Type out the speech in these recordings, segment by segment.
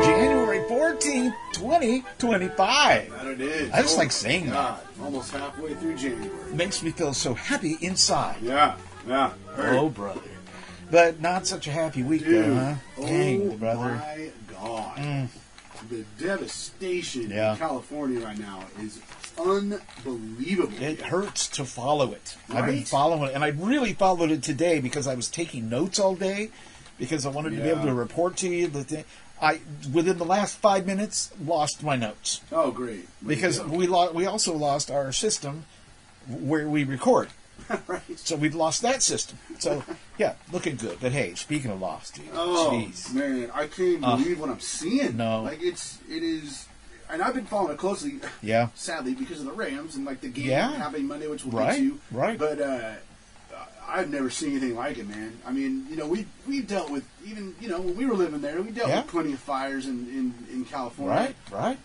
January 14th, 2025. That it is. I just like saying that. Almost halfway through January. Makes me feel so happy inside. Yeah. Oh, brother. But not such a happy week, though, huh? Dang, brother. My God. The devastation in California right now is unbelievable. It hurts to follow it. Right? I've been following it, and I really followed it today because I was taking notes all day because I wanted to be able to report to you. I, within the last 5 minutes, lost my notes. Oh, great. Because we also lost our system where we record. Right. So we've lost that system. So, yeah, looking good. But hey, speaking of lost, dude. Oh, jeez. man. I can't believe what I'm seeing. No. Like, it is... And I've been following it closely, sadly, because of the Rams and, like, the game happening Monday, which we'll get to. Right. But I've never seen anything like it, man. I mean, you know, we dealt with, even, you know, when we were living there, we dealt with plenty of fires in California. Right.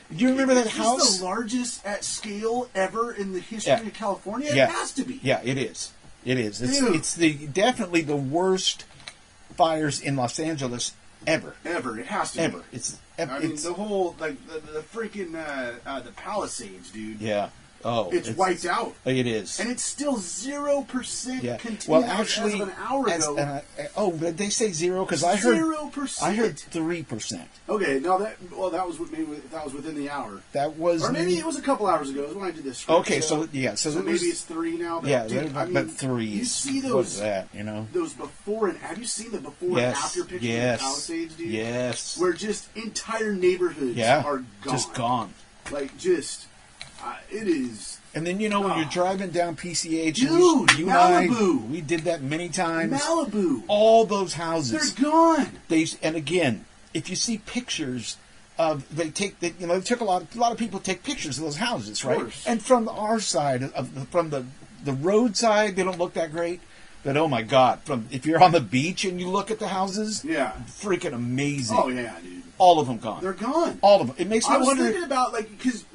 Do you remember that house? Is this the largest at scale ever in the history of California? It has to be. Yeah, it is. It's definitely the worst fires in Los Angeles ever. It has to be. I mean, the whole, like, the freaking, the Palisades, dude. Yeah. Oh. It's wiped out. It is. And it's still 0% continuous well, actually, as of an hour ago. Did they say 0? Because I heard 0%. I heard 3%. Okay, no, that was within the hour. That was, or maybe it was a couple hours ago. It was when I did this. Okay, so maybe it's 3 now. But dude, but 3. You see those? What's that? You know, those before and have you seen the before and after pictures of the Palisades, dude? Yes. Where just entire neighborhoods are gone. Just gone. Like it is. And then, you know, when you're driving down PCH, dude, Malibu. We did that many times. Malibu. All those houses. They're gone. And again, if you see pictures of, they took a lot of people take pictures of those houses, right? And from our side, from the road side, they don't look that great. But oh my God, if you're on the beach and you look at the houses, freaking amazing. Oh yeah, dude. All of them gone. They're gone. All of them. It makes me wonder. I was thinking about, like, because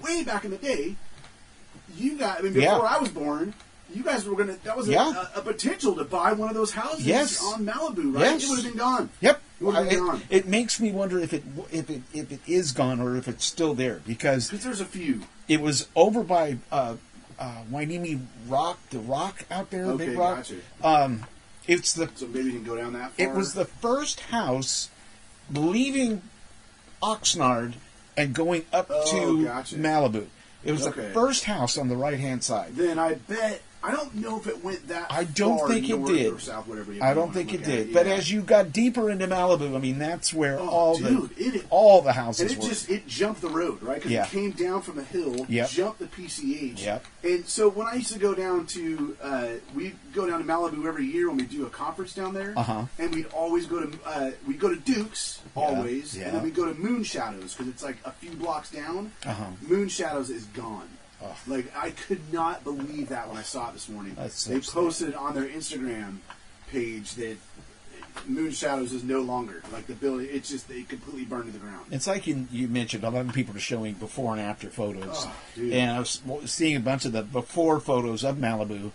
way back in the day, you guys, I mean, before I was born, you guys were gonna. That was a potential to buy one of those houses on Malibu, right? Yes. It would have been gone. Yep. It would have been gone. It makes me wonder if it is gone or if it's still there, because there's a few. It was over by Wainimi Rock, the rock out there, okay, big rock. Gotcha. So maybe you can go down that far. It was the first house leaving Oxnard and going up to Malibu. It was the first house on the right-hand side. Then I bet, I don't know if it went that far. I don't think it did. Or south, whatever I don't think it did. But as you got deeper into Malibu, I mean, that's where all the houses were. It jumped the road, right? Because it came down from the hill, jumped the PCH. And so when I used to go down to, we'd go down to Malibu every year when we do a conference down there. And we'd always go to Duke's, always. And then we'd go to Moon Shadows, because it's like a few blocks down. Moon Shadows is gone. Like, I could not believe that when I saw it this morning. They posted on their Instagram page that Moon Shadows is no longer. Like, the building, it's just, they completely burned to the ground. It's like you mentioned, a lot of people are showing before and after photos. And I was seeing a bunch of the before photos of Malibu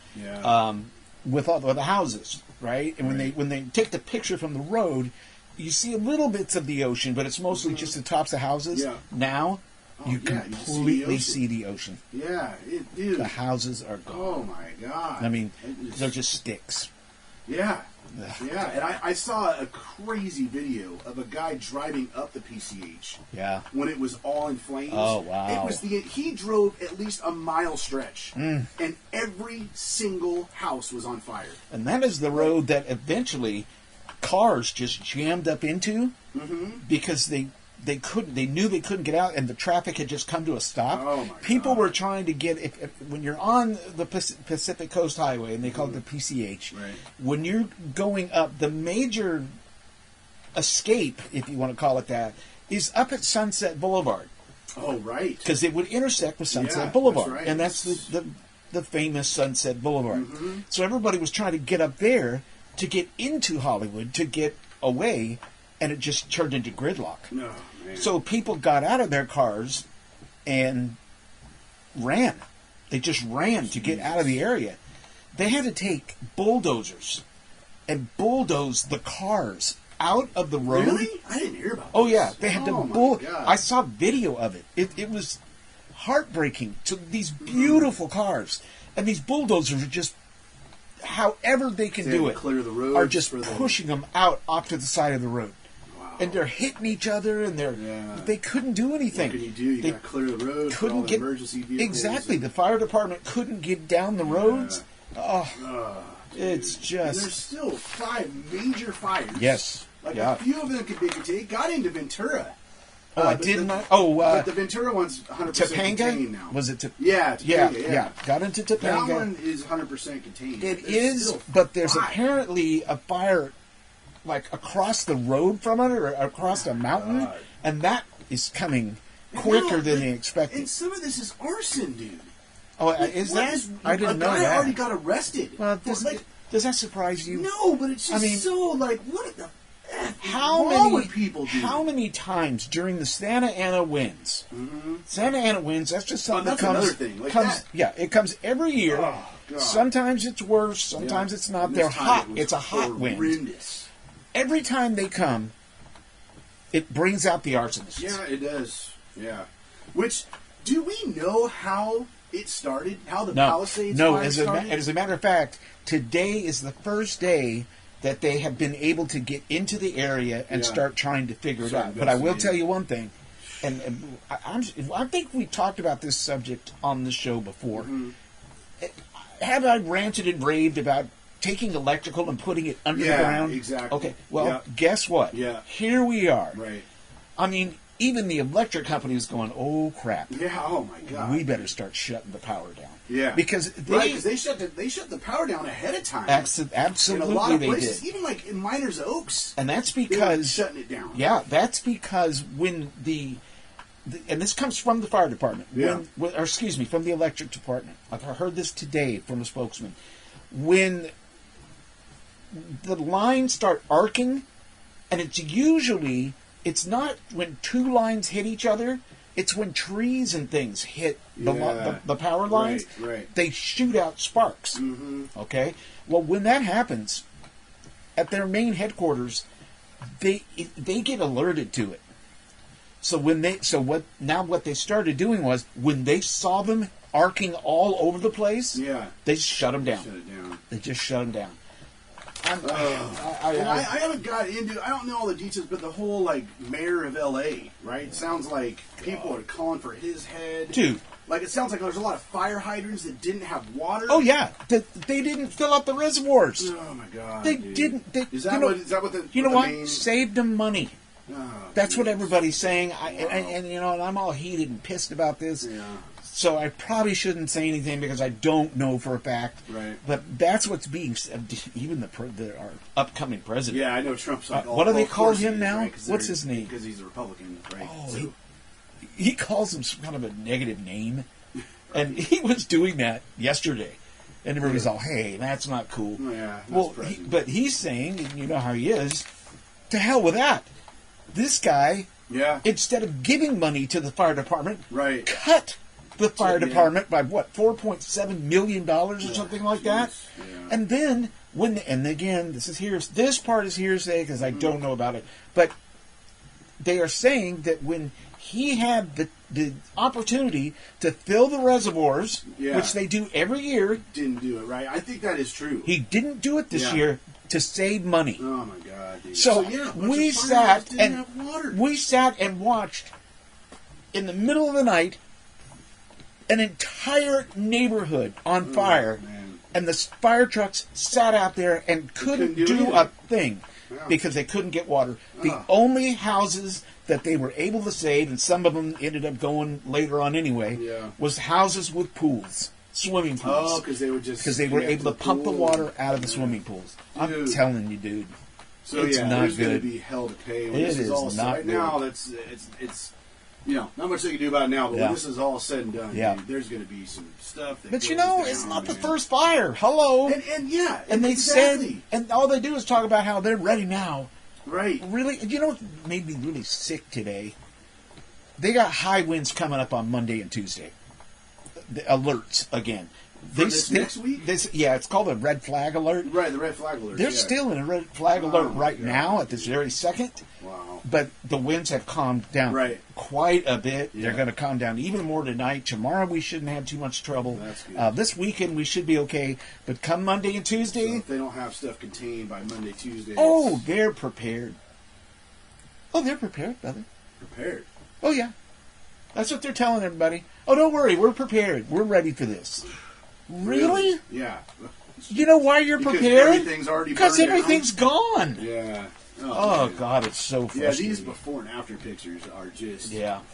with all the houses, right? And when they take the picture from the road, you see a little bits of the ocean, but it's mostly just the tops of houses. Now, you completely see the ocean. Yeah, dude. The houses are gone. Oh my God! I mean, they're just sticks. Yeah, and I saw a crazy video of a guy driving up the PCH. Yeah. When it was all in flames. Oh wow! It was he drove at least a mile stretch, and every single house was on fire. And that is the road that eventually cars just jammed up into because they knew they couldn't get out, and the traffic had just come to a stop. Oh my People God. were trying to get, when you're on the Pacific Coast Highway, and they call it the PCH, when you're going up, the major escape, if you want to call it that, is up at Sunset Boulevard. Oh, right. Because it would intersect with Sunset Boulevard. That's right. And that's the famous Sunset Boulevard. So everybody was trying to get up there to get into Hollywood, to get away, and it just turned into gridlock. No, man. So people got out of their cars and ran. They just ran to get out of the area. They had to take bulldozers and bulldoze the cars out of the road. Really? I didn't hear about Oh, this. yeah. They had to I saw video of it. It was heartbreaking. To these beautiful cars. And these bulldozers are just, however they can do it, clear the road, are just pushing them out off to the side of the road. Wow. And they're hitting each other, and they couldn't do anything. What can you do? You got to clear the road. Couldn't get emergency vehicles. Exactly. The fire department couldn't get down the roads. It's just. And there's still 5 major fires. Yes. Like a few of them could got into Ventura. I did not. But the Ventura one's 100% Topanga contained now. Was it? Yeah, Topanga, yeah. Got into Topanga. That one is 100% contained. It is, but there's apparently a fire, like across the road from it, or across a mountain, and that is coming quicker than they expected. And some of this is arson, dude. Oh, is that? I didn't know that. A guy already got arrested. Well, does that surprise you? No, but it's just so like, what the How many times during the Santa Ana winds? Mm-hmm. Santa Ana winds. That's just something that comes. Another thing. Like comes, that. Yeah, it comes every year. Oh, God. Sometimes it's worse. Sometimes it's not. They're hot. It's a hot wind. Every time they come, it brings out the arsonists. Yeah, it does. Yeah. Which, do we know how it started? How the Palisades fire started? As a matter of fact, today is the first day that they have been able to get into the area and start trying to figure it out. But I will tell you one thing, and I think we talked about this subject on the show before. Mm-hmm. Have I ranted and raved about taking electrical and putting it under the ground? Exactly. Okay, well, guess what? Yeah. Here we are. Right. I mean, even the electric company is going, oh, crap. Yeah, oh, my God. We better start shutting the power down. Yeah. Because they shut the power down ahead of time. Absolutely, in a lot of they places, did. even like in Miners Oaks. And that's because shutting it down. Yeah, that's because when and this comes from the fire department. Yeah. From the electric department. I heard this today from a spokesman. When the lines start arcing, and it's not when 2 lines hit each other. It's when trees and things hit the power lines. Right. They shoot out sparks. Mm-hmm. Okay? Well, when that happens, at their main headquarters, they get alerted to it. So what they started doing was, when they saw them arcing all over the place, they shut them down. They just shut them down. I haven't got into. I don't know all the details, but the whole mayor of L.A. right? It sounds like people are calling for his head, dude. Like it sounds like there's a lot of fire hydrants that didn't have water. Oh yeah, they didn't fill up the reservoirs. Oh my God, they dude. didn't. Is that what the? You know what? Main... Saved them money. Oh, that's what everybody's saying. And I'm all heated and pissed about this. Yeah. So I probably shouldn't say anything because I don't know for a fact. Right. But that's what's being said. Even our upcoming president. Yeah, I know Trump's like. What do they call him now? Right? What's his name? Because he's a Republican, right? Oh, so. he calls him some kind of a negative name, and he was doing that yesterday, and everybody's all, "Hey, that's not cool." Yeah. Well, but he's saying, and you know how he is. To hell with that. This guy. Yeah. Instead of giving money to the fire department, right, cut the fire department by what, $4.7 million or something like that. Yeah. And then again, this part is hearsay because I don't know about it, but they are saying that when he had the opportunity to fill the reservoirs, which they do every year, didn't do it right. I think that is true. He didn't do it this year to save money. Oh my God, dude. So we sat and watched in the middle of the night an entire neighborhood on fire, and the fire trucks sat out there and couldn't do a thing because they couldn't get water. The only houses that they were able to save, and some of them ended up going later on anyway, was houses with pools, swimming pools. Oh, because they were able to pump the water out of the swimming pools. I'm telling you, dude. So it's not there's good. going to be hell to pay. When it this is all not right good. Now. It's not much they can do about it now. But when this is all said and done, dude, there's going to be some stuff. But it's not the first fire. Hello. And they said, and all they do is talk about how they're ready now. Right. Really, you know what made me really sick today? They got high winds coming up on Monday and Tuesday. The alerts again. next week? It's called a red flag alert. Right, the red flag alert. They're still in a red flag alert right now at this very second. Wow. But the winds have calmed down quite a bit. Yeah. They're going to calm down even more tonight. Tomorrow we shouldn't have too much trouble. That's good. This weekend we should be okay. But come Monday and Tuesday... So if they don't have stuff contained by Monday, Tuesday... Oh, they're prepared. Oh, they're prepared, brother. Prepared? Oh, yeah. That's what they're telling everybody. Oh, don't worry. We're prepared. We're ready for this. Really? Yeah. You know why you're prepared? Everything's already because everything's gone. Yeah. Oh God, it's so frustrating. Yeah, these before and after pictures are just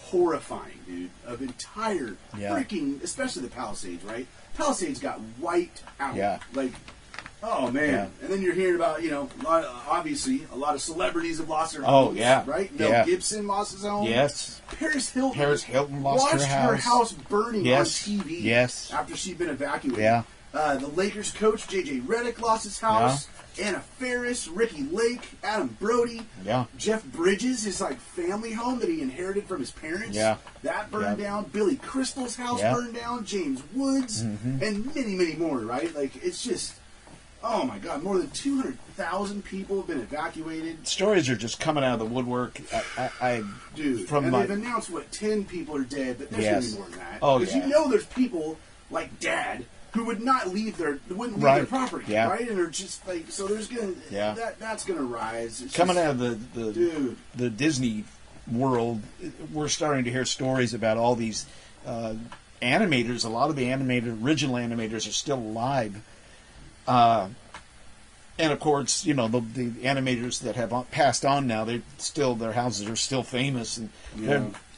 horrifying, dude. Of entire freaking, especially the Palisades, right? Palisades got wiped out. Yeah. Like, oh man. Yeah. And then you're hearing about, obviously a lot of celebrities have lost their homes. Oh yeah. Right? Mel Gibson lost his home. Yes. Paris Hilton lost her house. Watched her house burning on TV. Yes. After she'd been evacuated. Yeah. The Lakers coach J.J. Redick lost his house. Anna Faris, Ricky Lake, Adam Brody, Jeff Bridges, his family home that he inherited from his parents. Yeah. That burned down. Billy Crystal's house burned down. James Woods, and many, many more. Right? Like it's just, oh my God, more than 200,000 people have been evacuated. Stories are just coming out of the woodwork. Dude, they've announced 10 people are dead, but there's going to be more than that. Oh because there's people like Dad who would not leave their their property, right? And are just so there's gonna that's gonna rise. It's coming out of the Disney world, we're starting to hear stories about all these animators. A lot of the original animators are still alive, and of course, the animators that have passed on now, their houses are still famous, and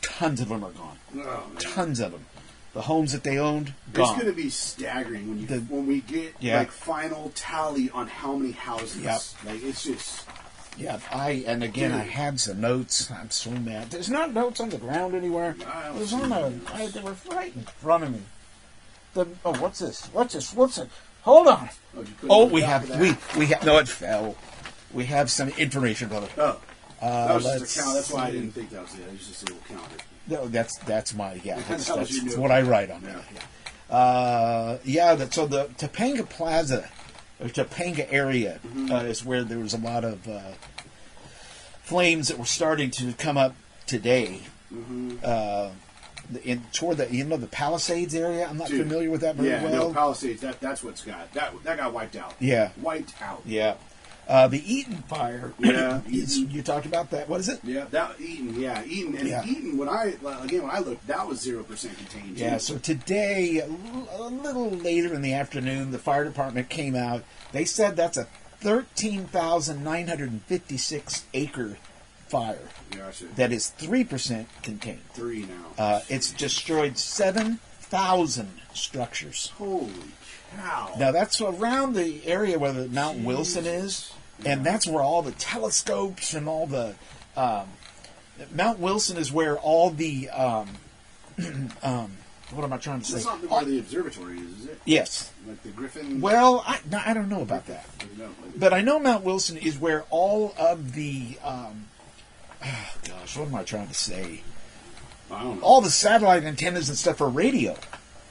tons of them are gone. Tons of them. The homes that they owned, gone. It's going to be staggering when we get final tally on how many houses. Like it's just. Yeah, I had some notes. I'm so mad. There's not notes on the ground anywhere. It was on they were right in front of me. What's this? What's it? Hold on. We have. No, it fell. We have some information about it. Oh. That was just a count. That's why I didn't think that was it. It was just a little counter. No, that's my that's what I write on there. So the Topanga Plaza, or Topanga area, is where there was a lot of flames that were starting to come up today. Toward the Palisades area. I'm not familiar with that very well. Yeah, no, Palisades. That's what's got that got wiped out. Yeah, wiped out. Yeah. The Eaton fire. Yeah, you talked about that. What is it? Yeah, that Eaton. Yeah, Eaton. And Eaton. When I looked, that was 0% contained. Yeah. So today, a little later in the afternoon, the fire department came out. They said that's a 13,956 acre fire. Gotcha. That is 3% contained. 3 now. It's destroyed 7,000 structures. Holy cow! Now that's around the area where the Mount Wilson is. And that's where all the telescopes and all the Mount Wilson is where all the what am I trying to say? That's not where the observatory is it? Yes. Like the Griffin. Well, I don't know about that. But I know Mount Wilson is where all of the what am I trying to say? I don't know. All the satellite antennas and stuff for radio.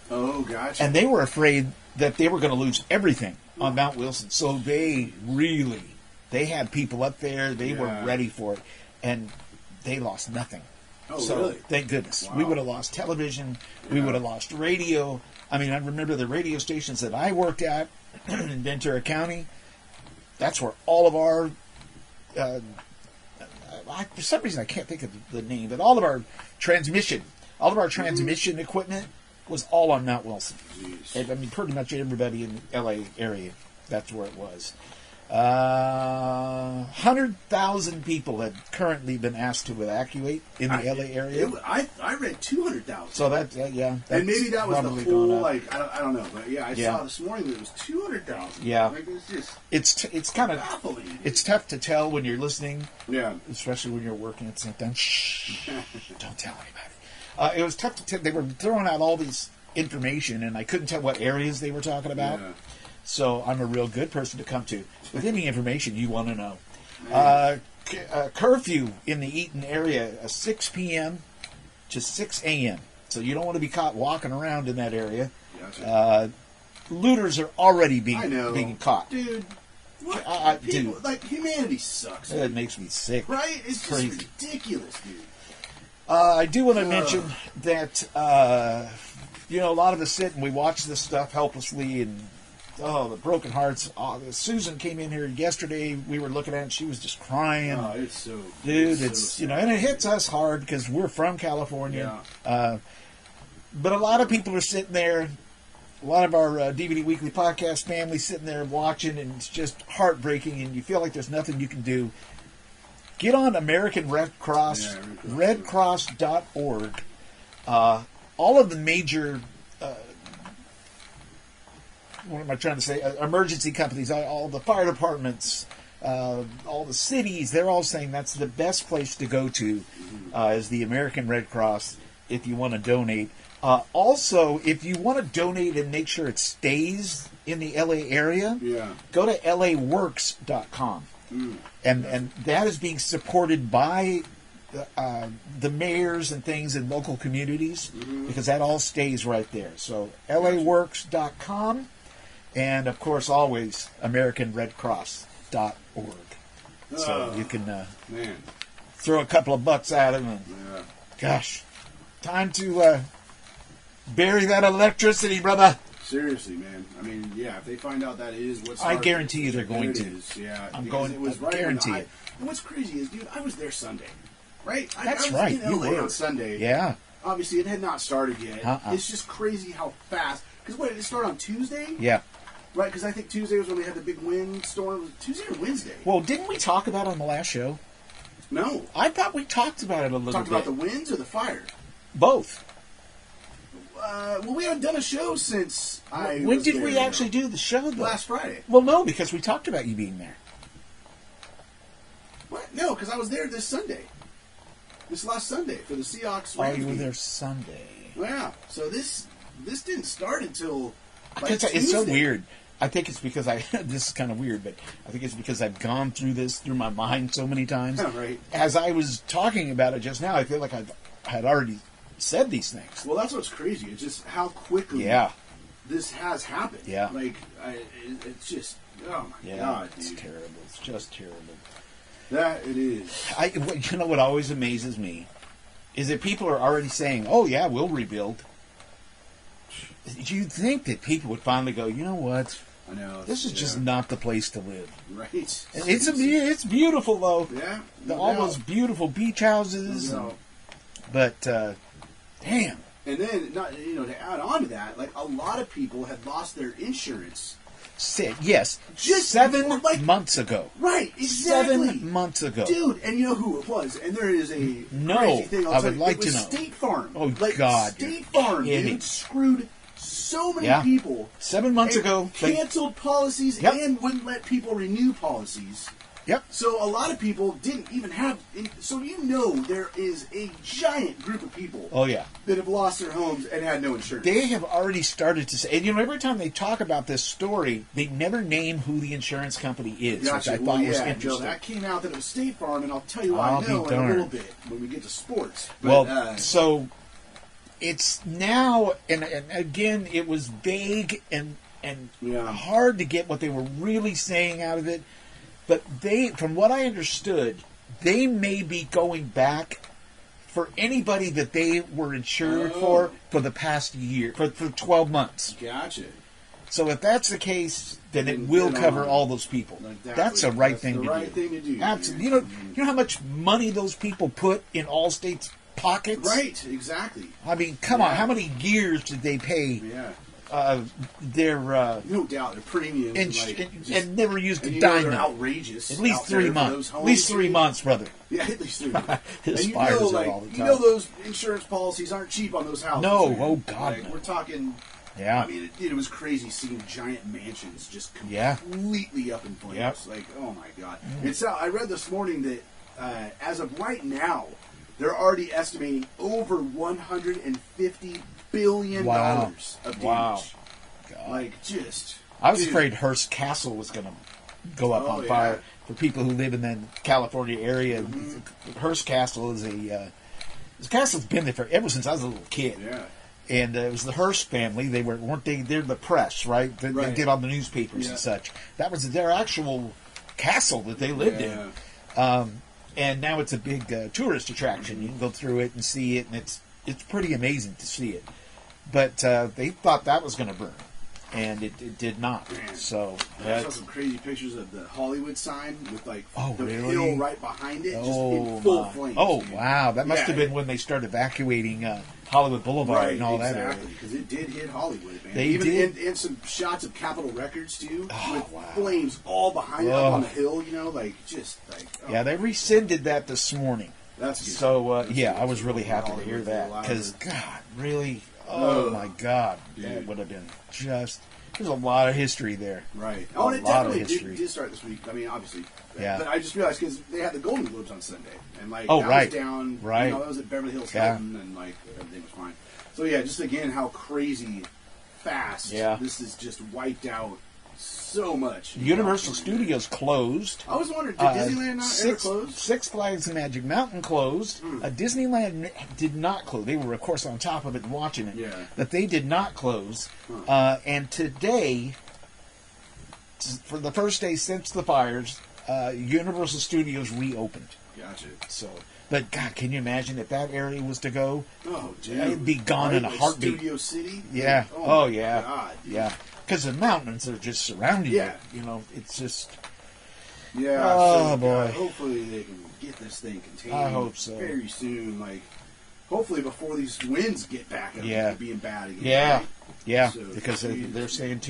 Oh, gotcha. And they were afraid that they were going to lose everything on Mount Wilson. So they had people up there. They were ready for it. And they lost nothing. Oh, so, really? Thank goodness. Wow. We would have lost television. We would have lost radio. I mean, I remember the radio stations that I worked at in Ventura County. That's where all of our... for some reason, I can't think of the name, but all of our transmission equipment was all on Mount Wilson. Jeez. I mean, pretty much everybody in the L.A. area, that's where it was. 100,000 people had currently been asked to evacuate in the L.A. area. I read 200,000. So and maybe that was the whole, I don't know. But I saw this morning that it was 200,000. Yeah. Like, it's kind of baffling. It's tough to tell when you're listening. Yeah. Especially when you're working at St. Dunn. Shh. Don't tell anybody. It was tough to tell. They were throwing out all these information, and I couldn't tell what areas they were talking about. Yeah. So I'm a real good person to come to with any information you want to know. Curfew in the Eaton area, 6 p.m. to 6 a.m. So you don't want to be caught walking around in that area. Gotcha. looters are already being caught. Dude. What? People, dude. Like, humanity sucks. It makes me sick. Right? It's crazy. Just ridiculous, dude. I do want to mention that, a lot of us sit and we watch this stuff helplessly, and, the broken hearts. Susan came in here yesterday. We were looking at it, and she was just crying. Oh, it's so... Dude, it's and it hits us hard because we're from California. Yeah. But a lot of people are sitting there. A lot of our DVD Weekly podcast family sitting there watching, and it's just heartbreaking, and you feel like there's nothing you can do. Get on American Red Cross, redcross.org. All of the major, what am I trying to say, emergency companies, all the fire departments, all the cities, they're all saying that's the best place to go to is the American Red Cross if you want to donate. Also, if you want to donate and make sure it stays in the LA area, go to laworks.com. And that is being supported by the mayors and things in local communities, because that all stays right there. So laworks.com, and of course always AmericanRedCross.org. So you can throw a couple of bucks at them, and gosh, time to bury that electricity, brother. Seriously, man. I mean, if they find out that is what's... I guarantee you they're going to. I'm going to. Guarantee it. And what's crazy is, dude, I was there Sunday, right? That's I was right. in LA on Sunday. Yeah. Obviously, it had not started yet. It's just crazy how fast... Because what, did it start on Tuesday? Yeah. Right, because I think Tuesday was when we had the big windstorm. Was it Tuesday or Wednesday? Well, didn't we talk about it on the last show? No. I thought we talked about it a little bit. Talked about the winds or the fire? Both. Well, we haven't done a show since When did we actually do the show, though? Last Friday. Well, no, because we talked about you being there. What? No, because I was there this Sunday. This last Sunday for the Seahawks. Oh, you were there Sunday. Yeah. So this didn't start until it's so weird. I think it's because this is kind of weird, but I think it's because I've gone through this through my mind so many times. Oh, right. As I was talking about it just now, I feel like I had already said these things. Well, that's what's crazy. It's just how quickly this has happened. Yeah. Like, it's just, oh my God, dude. It's terrible. It's just terrible. That it is. You know what always amazes me is that people are already saying, oh yeah, we'll rebuild. You'd think that people would finally go, you know what? I know. This is just not the place to live. Right. It's beautiful, though. Yeah. All those beautiful beach houses. But, damn. And then, to add on to that, like, a lot of people had lost their insurance. Yes. Just 7 months ago. Right, exactly. 7 months ago. Dude, and you know who it was. And there is a crazy thing. I would like to know. State Farm. Oh, God. State Farm, dude, screwed so many people. 7 months ago. Canceled policies and wouldn't let people renew policies. Yep. So a lot of people didn't even have... So there is a giant group of people that have lost their homes and had no insurance. They have already started to say... And every time they talk about this story, they never name who the insurance company is, which I thought was interesting. No, that came out that it was State Farm, and I'll tell you why I know in a little bit when we get to sports. But, so it's now... And again, it was vague and hard to get what they were really saying out of it. But from what I understood, they may be going back for anybody that they were insured for the past year, for 12 months. Gotcha. So if that's the case, then it will cover all those people. Exactly. That's the right thing to do. Absolutely. You know how much money those people put in Allstate's pockets? Right, exactly. I mean, come on, how many years did they pay? Yeah. Their no doubt their premiums and never used a dime. They're outrageous. At least 3 months. At least 3 months, brother. Yeah, at least 3 months. His fires all the time. You know those insurance policies aren't cheap on those houses. No, oh God, no. We're talking. Yeah. I mean, it was crazy seeing giant mansions just completely up in flames. Yep. Like, oh my God! I read this morning that as of right now, they're already estimating over $150 billion of damage. Wow. God. I was afraid Hearst Castle was going to go up on fire. For people who live in the California area, Hearst Castle is this castle's been there ever since I was a little kid. Yeah. and it was the Hearst family. They weren't they? They're the press, right? They did all the newspapers and such. That was their actual castle that they lived in. And now it's a big tourist attraction. You can go through it and see it, and it's pretty amazing to see it. But they thought that was going to burn, and it did not. Man. So I saw some crazy pictures of the Hollywood sign with the hill right behind it, just in full flames. Oh, wow. That must have been when they started evacuating Hollywood Boulevard and all that area. Because it did hit Hollywood, man. They did. And some shots of Capitol Records, too, with flames all behind it up on the hill, Yeah, they rescinded that this morning. That's good. So, I was really happy to hear that. Because, God, really... Oh my God, dude. That would have been just... There's a lot of history there. Right. Oh, and it definitely did start this week. I mean, obviously. Yeah. But I just realized because they had the Golden Globes on Sunday. And, that was down. Right. That was at Beverly Hills Hilton, and, everything was fine. So, just again, how crazy fast this is just wiped out so much. Universal Studios closed. I was wondering, did Disneyland not ever close? Six Flags and Magic Mountain closed. Disneyland did not close. They were, of course, on top of it and watching it. Yeah. But they did not close. And today, for the first day since the fires, Universal Studios reopened. Gotcha. So, but God, can you imagine if that area was to go? Oh, dude. It'd be gone in a heartbeat. Studio City? Yeah. Oh yeah. God, yeah. Because the mountains are just surrounding it. It's just... Yeah. Oh, so, boy. Hopefully they can get this thing contained. I hope so. Very soon. Hopefully before these winds get back up to being bad again. Yeah. Right? Yeah. So, because they're saying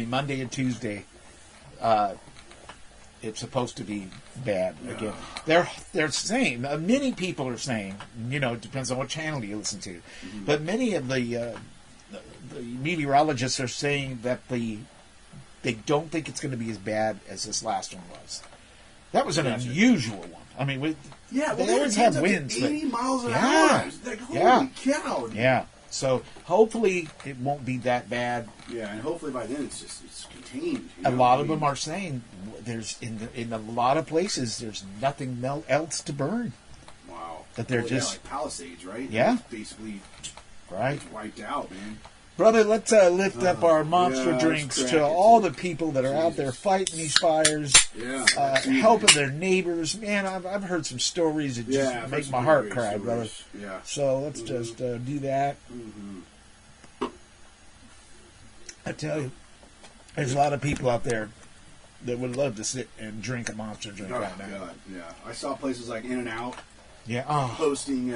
Monday and Tuesday, it's supposed to be bad again. They're saying, many people are saying, it depends on what channel you listen to, but many of the meteorologists are saying that they don't think it's going to be as bad as this last one was. That was an unusual one. I mean, they always have winds, 80 miles an hour. Holy cow! Yeah. So hopefully it won't be that bad. Yeah, and hopefully by then it's contained. A lot of them are saying there's in a lot of places there's nothing else to burn. Wow. That they're just like Palisades, right? Yeah. Basically, wiped out, man. Brother, let's lift up our monster drinks to all the people that are out there fighting these fires, helping their neighbors. Man, I've heard some stories that just make my heart cry, brother. Yeah. So let's just do that. I tell you, there's a lot of people out there that would love to sit and drink a monster drink right now. God, yeah. I saw places like In-N-Out posting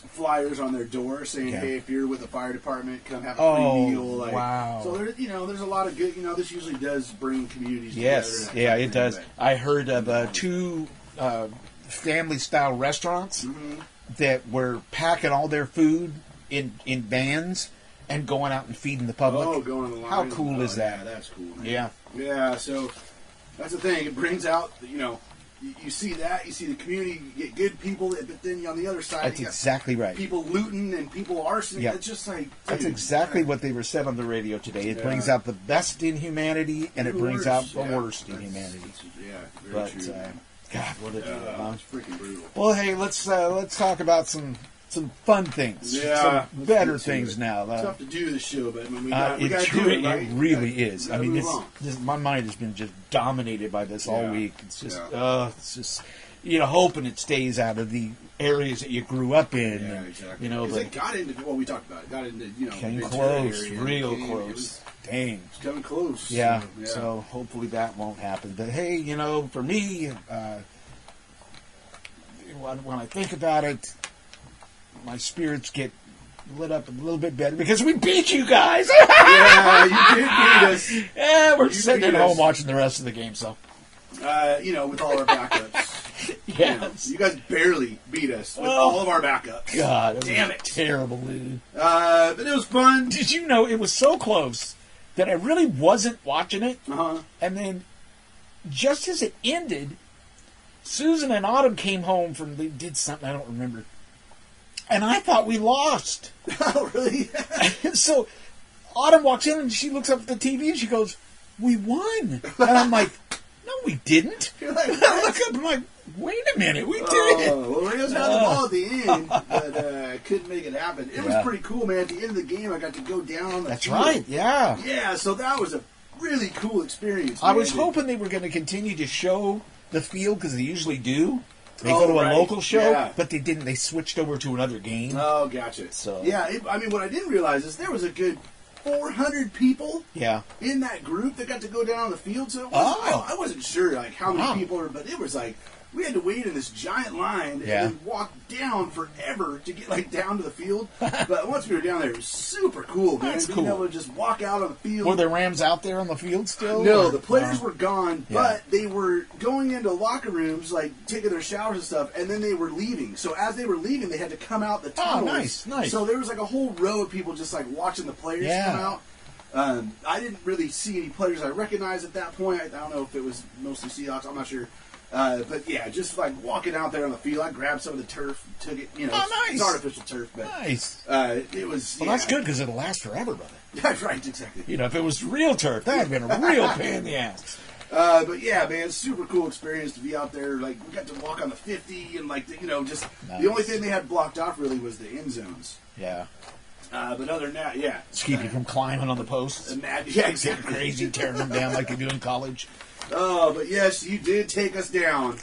flyers on their door saying, "Hey, if you're with the fire department, come have a free meal." Wow! So there's a lot of good. This usually does bring communities together. Yes, it does. I heard of two family-style restaurants that were packing all their food in vans and going out and feeding the public. Oh, going on the line. How cool is that? Yeah, that's cool, man. Yeah. Yeah. So that's the thing. It brings out You see that, you see the community, you get good people, but then on the other side, that's exactly right. People looting and people arsoning. Yep. It's just like, dude, that's exactly what they were said on the radio today. It brings out the best in humanity, and it brings out the worst in humanity. Very true. God, what a deal, huh? It's freaking brutal. Well, hey, let's talk about some fun things, some better things now. It's tough to do this show, but we got to do it. Right? It really is. I mean, my mind has been just dominated by this all week. It's just, hoping it stays out of the areas that you grew up in. Yeah, exactly. But it got into what we talked about. It got into came close, real close. Dang, it's coming close. Yeah. So hopefully that won't happen. But hey, for me, when I think about it, my spirits get lit up a little bit better because we beat you guys. Yeah, you did beat us. Yeah, we're sitting at home watching the rest of the game. So, with all our backups. Yes. You guys barely beat us with all of our backups. God, damn it, terrible, dude. But it was fun. Did you know it was so close that I really wasn't watching it? And then, just as it ended, Susan and Autumn came home they did something I don't remember. And I thought we lost. Oh, really? So Autumn walks in and she looks up at the TV and she goes, "We won." And I'm like, "No, we didn't." You're like, I look up and I'm like, wait a minute, we did it. Well, Rams had the ball at the end, but couldn't make it happen. It was pretty cool, man. At the end of the game, I got to go down on the That's field. right, yeah. Yeah, so that was a really cool experience. I was hoping they were going to continue to show the field, because they usually do. They go to a local show, but they didn't. They switched over to another game. Oh, gotcha. So yeah, I mean, what I didn't realize is there was a good 400 people in that group that got to go down on the field. So it was, I wasn't sure like how many people were, but it was like we had to wait in this giant line and then walk down forever to get like down to the field. But once we were down there, it was super cool, man. That's Being cool. able to just walk out on the field. Were the Rams out there on the field still? No, the players were gone, but they were going into locker rooms, like taking their showers and stuff, and then they were leaving. So as they were leaving, they had to come out the tunnels. Oh, nice. So there was like a whole row of people just like watching the players come out. I didn't really see any players I recognized at that point. I don't know if it was mostly Seahawks. I'm not sure. But yeah, just like walking out there on the field, I grabbed some of the turf, took it. You know, it's artificial turf, but nice. It was. Well, that's good because it'll last forever, brother. That's right, exactly. You know, if it was real turf, that'd have been a real pain in the ass. But yeah, man, super cool experience to be out there. Like we got to walk on the 50, and like you know, just the only thing they had blocked off really was the end zones. Yeah. But other than that, yeah. Just keep you from climbing on the posts. Yeah, exactly. Crazy, tearing them down like you do in college. Oh, but yes, you did take us down,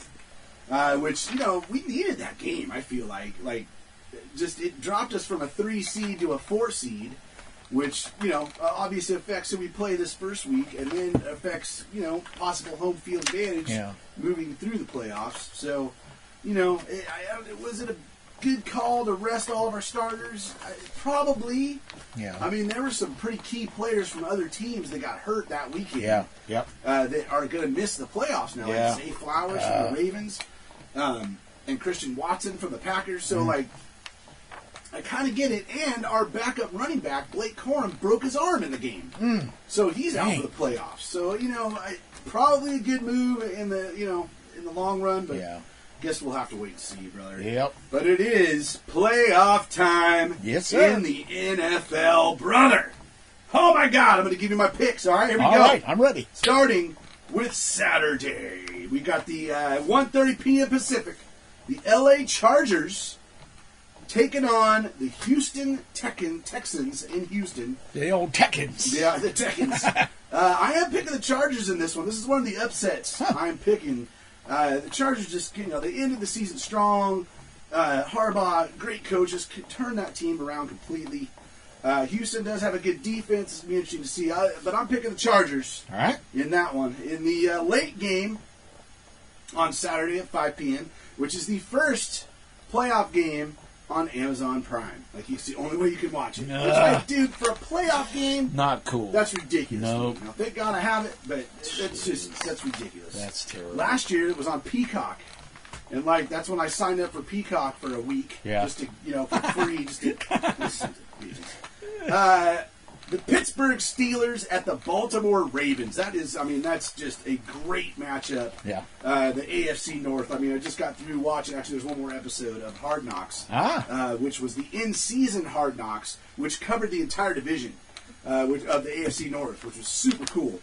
which, you know, we needed that game, I feel like. Like, just it dropped us from a 3 seed to a 4 seed, which, you know, obviously affects who we play this first week, and then affects, you know, possible home field advantage moving through the playoffs. So, you know, was it a good call to rest all of our starters? Probably. Yeah. I mean, there were some pretty key players from other teams that got hurt that weekend. Yeah. Yep. That are going to miss the playoffs now. Like Zay Flowers from the Ravens, and Christian Watson from the Packers. So, like, I kind of get it. And our backup running back, Blake Corum, broke his arm in the game. So he's out for the playoffs. So, you know, probably a good move in the long run, but guess we'll have to wait and see, brother. Yep. But it is playoff time. Yes, sir. In the NFL, brother. Oh my God! I'm going to give you my picks. All right, here we go. All right, I'm ready. Starting with Saturday, we got the 1:30 p.m. Pacific. The LA Chargers taking on the Houston Texans in Houston. The old Texans. Yeah, the Texans. I am picking the Chargers in this one. This is one of the upsets I am picking. The Chargers just, you know, they ended the season strong. Harbaugh, great coach, just turned that team around completely. Houston does have a good defense. It's be interesting to see. But I'm picking the Chargers. All right. In that one. In the late game on Saturday at 5 p.m., which is the first playoff game on Amazon Prime. Like, it's the only way you can watch it. Which, like, dude, for a playoff game, not cool. That's ridiculous. Nope. Now, thank God I have it, but that's ridiculous. That's terrible. Last year it was on Peacock, and like that's when I signed up for Peacock for a week, just to for free, just to. The Pittsburgh Steelers at the Baltimore Ravens. That's just a great matchup. Yeah. The AFC North. I mean, I just got through watching. Actually, there's one more episode of Hard Knocks, which was the in-season Hard Knocks, which covered the entire division of the AFC North, which was super cool.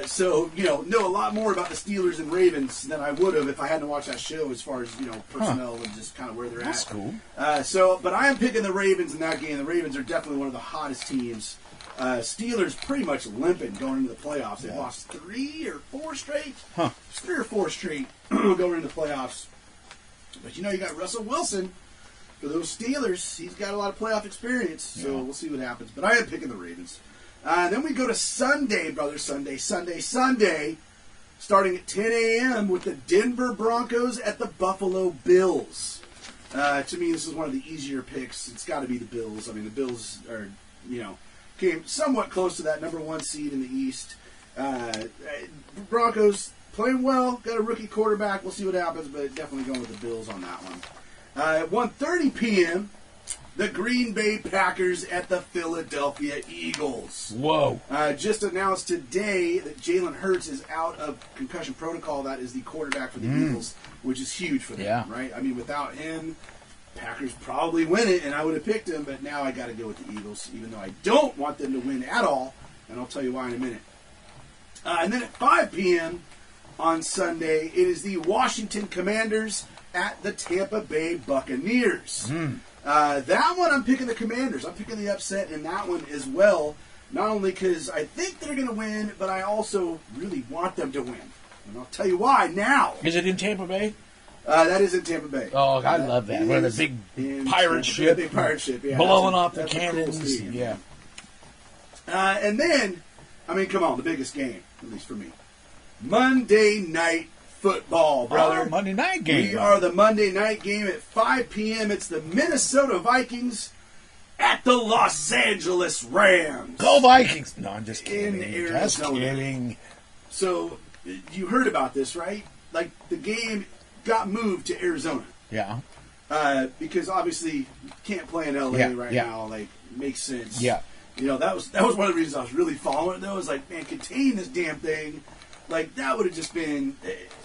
So, know a lot more about the Steelers and Ravens than I would have if I hadn't watched that show as far as, personnel and just kind of where they're at. That's cool. But I am picking the Ravens in that game. The Ravens are definitely one of the hottest teams. Steelers pretty much limping going into the playoffs. They've lost 3 or 4 straight. 3 or 4 straight going into the playoffs. But, you got Russell Wilson for those Steelers. He's got a lot of playoff experience, so we'll see what happens. But I am picking the Ravens. Then we go to Sunday, brother. Sunday. Starting at 10 a.m. with the Denver Broncos at the Buffalo Bills. To me, this is one of the easier picks. It's got to be the Bills. I mean, the Bills are, came somewhat close to that number 1 seed in the East. Broncos playing well. Got a rookie quarterback. We'll see what happens, but definitely going with the Bills on that one. At 1:30 p.m., the Green Bay Packers at the Philadelphia Eagles. Whoa. Just announced today that Jalen Hurts is out of concussion protocol. That is the quarterback for the Eagles, which is huge for them, right? I mean, without him, Packers probably win it, and I would have picked him, but now I got to go with the Eagles, even though I don't want them to win at all, and I'll tell you why in a minute. And then at 5 p.m. on Sunday. It is the Washington Commanders at the Tampa Bay Buccaneers. That one, I'm picking the Commanders. I'm picking the upset in that one as well. Not only because I think they're going to win, but I also really want them to win. And I'll tell you why now. Is it in Tampa Bay? That is in Tampa Bay. Oh, I love that. One of the big pirate ship. Big pirate ship, yeah. Blowing off the cannons. Cool stadium, yeah. And then, I mean, come on, the biggest game, at least for me. Monday Night Football, brother. Oh, Monday night game. We are the Monday night game at 5 p.m. It's the Minnesota Vikings at the Los Angeles Rams. Go Vikings! No, I'm just kidding. In Arizona. Just kidding. So, you heard about this, right? Like, the game got moved to Arizona. Yeah. Because obviously you can't play in LA right now. Like, makes sense. Yeah. You know, that was one of the reasons I was really following it, though. Is like, man, contain this damn thing. Like, that would have just been...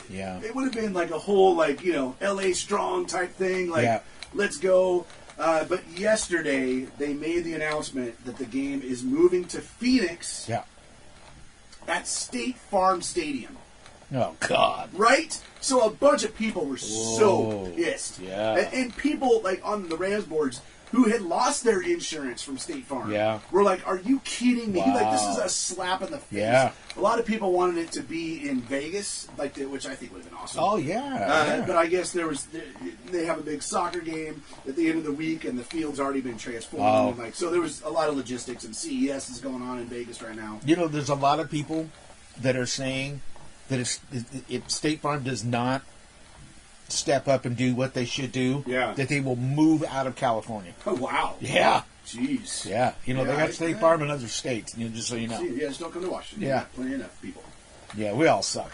Yeah. It would have been like a whole, like, you know, LA strong type thing. Like, let's go. But yesterday, they made the announcement that the game is moving to Phoenix at State Farm Stadium. Oh, God. Right? So a bunch of people were so pissed. Yeah. And people, like, on the Rams boards who had lost their insurance from State Farm were like, are you kidding me? Wow. Like, this is a slap in the face. Yeah. A lot of people wanted it to be in Vegas, like which I think would have been awesome. Oh, yeah. But I guess they have a big soccer game at the end of the week, and the field's already been transformed. Oh. And so there was a lot of logistics, and CES is going on in Vegas right now. You know, there's a lot of people that are saying that if State Farm does not step up and do what they should do, that they will move out of California. Oh, wow. Yeah. Jeez. Yeah. You know, they got State Farm in other states, just so you know. Yeah, just don't come to Washington. Yeah. Plenty enough people. Yeah, we all suck.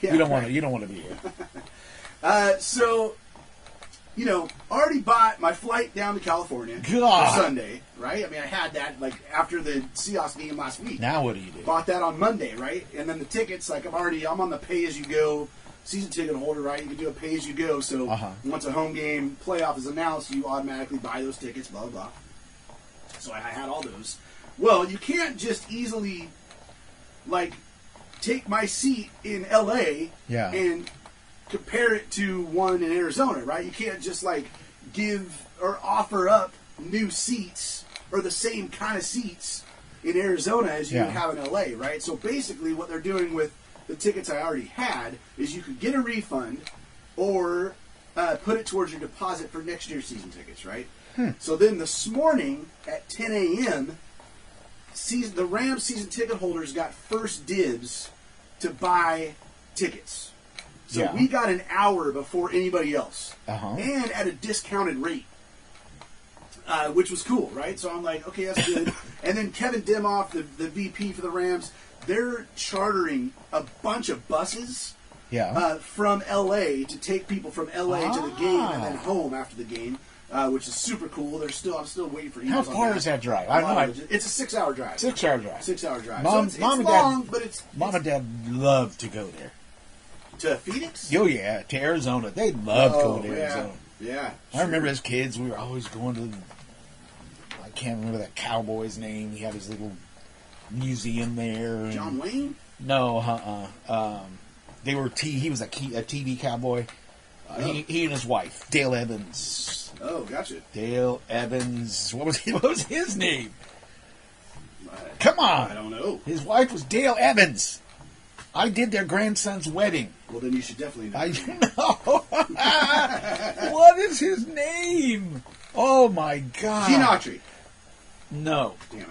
You don't want to be here. So, you know, already bought my flight down to California for Sunday, right? I mean, I had that, like, after the Seahawks game last week. Now what do you do? Bought that on Monday, right? And then the tickets, like, I'm on the pay-as-you-go season ticket holder, right? You can do a pay-as-you-go, so once a home game playoff is announced, you automatically buy those tickets, blah, blah, blah. So I had all those. Well, you can't just easily, like, take my seat in L.A. and compare it to one in Arizona, right? You can't just, like, give or offer up new seats or the same kind of seats in Arizona as you would have in L.A., right? So basically what they're doing with the tickets I already had is you could get a refund or put it towards your deposit for next year's season tickets, right? So then this morning at 10 a.m., the Rams season ticket holders got first dibs to buy tickets. So we got an hour before anybody else, and at a discounted rate, which was cool, right? So I'm like, okay, that's good. And then Kevin Demoff, the VP for the Rams, they're chartering a bunch of buses from L.A. to take people from L.A. to the game and then home after the game. Which is super cool. I'm still waiting for emails. How far is that drive? It's a 6-hour drive. 6-hour drive. 6-hour drive. Mom and long, but it's Mom and Dad love to go there. To Phoenix? Oh yeah, to Arizona. They love going to Arizona. Yeah. I remember as kids, we were always going to. I can't remember that cowboy's name. He had his little museum there. John Wayne? No, they were. He was a TV cowboy. He and his wife, Dale Evans. Oh, gotcha. Dale Evans. What was his name? Come on. I don't know. His wife was Dale Evans. I did their grandson's wedding. Well, then you should definitely know. I know. What is his name? Oh, my God. Gene Autry. No. Damn it.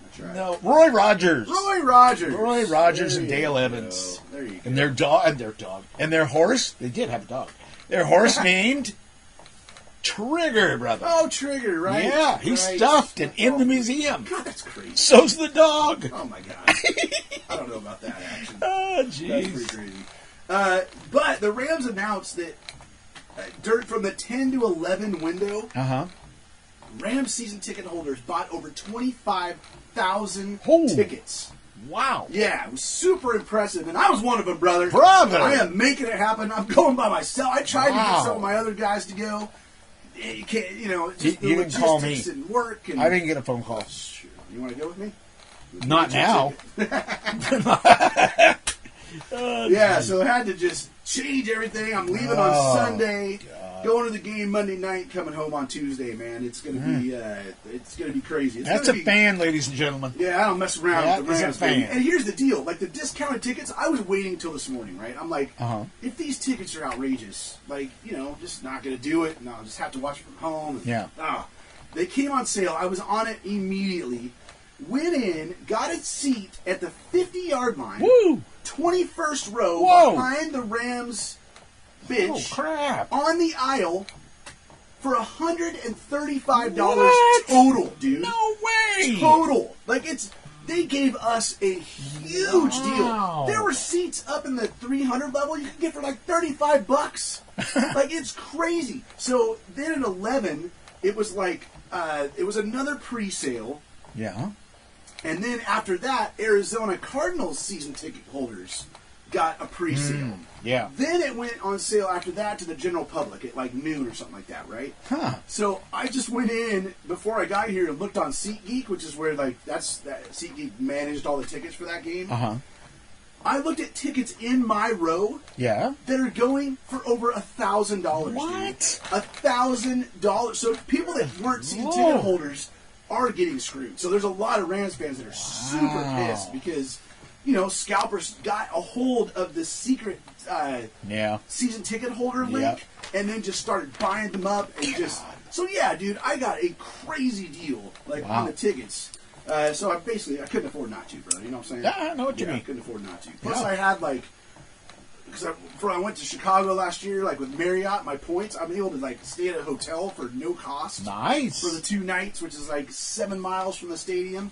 That's right. No. Roy Rogers. Roy Rogers. Roy Rogers and Dale Evans. There you go. And their dog. And their horse. They did have a dog. Their horse named Trigger, brother. Oh, Trigger, right? Yeah, he's stuffed and in the museum. God, that's crazy. So's the dog. Oh, my God. I don't know about that, actually. Oh, jeez. That's pretty crazy. But the Rams announced that from the 10 to 11 window, Rams season ticket holders bought over 25,000 tickets. Wow. Yeah, it was super impressive. And I was one of them, brother. Brother. I am making it happen. I'm going by myself. I tried to get some of my other guys to go. You can't, just the didn't call me. And work. And, I didn't get a phone call. You want to go with me? Not now. Yeah, so I had to just change everything. I'm leaving on Sunday, going to the game Monday night, coming home on Tuesday. Man, it's gonna be crazy. That's a fan, ladies and gentlemen. Yeah, I don't mess around with the Rams. Fan. And here's the deal: like the discounted tickets, I was waiting till this morning. Right? I'm like, if these tickets are outrageous, like just not gonna do it. No, I'll just have to watch it from home. They came on sale. I was on it immediately. Went in, got a seat at the 50-yard line. Woo! 21st row behind the Rams bench. Oh, crap. On the aisle for $135 total, dude. No way! Total. Like, they gave us a huge deal. There were seats up in the 300 level you could get for like $35. Like, it's crazy. So then at 11, it was like, it was another pre-sale. Yeah. And then after that, Arizona Cardinals season ticket holders got a pre-sale. Yeah. Then it went on sale after that to the general public at like noon or something like that, right? Huh. So I just went in before I got here and looked on SeatGeek, which is where SeatGeek managed all the tickets for that game. I looked at tickets in my row. Yeah. That are going for over $1,000. What? $1,000. So people that weren't season ticket holders are getting screwed. So there's a lot of Rams fans that are super pissed because, scalpers got a hold of this secret season ticket holder link and then just started buying them up and just. So yeah, dude, I got a crazy deal on the tickets. So I couldn't afford not to, bro. You know what I'm saying? Yeah, I know what you mean. I couldn't afford not to. Plus, I had because I went to Chicago last year, with Marriott, my points, I'm able to stay at a hotel for no cost. Nice. For the 2 nights, which is 7 miles from the stadium.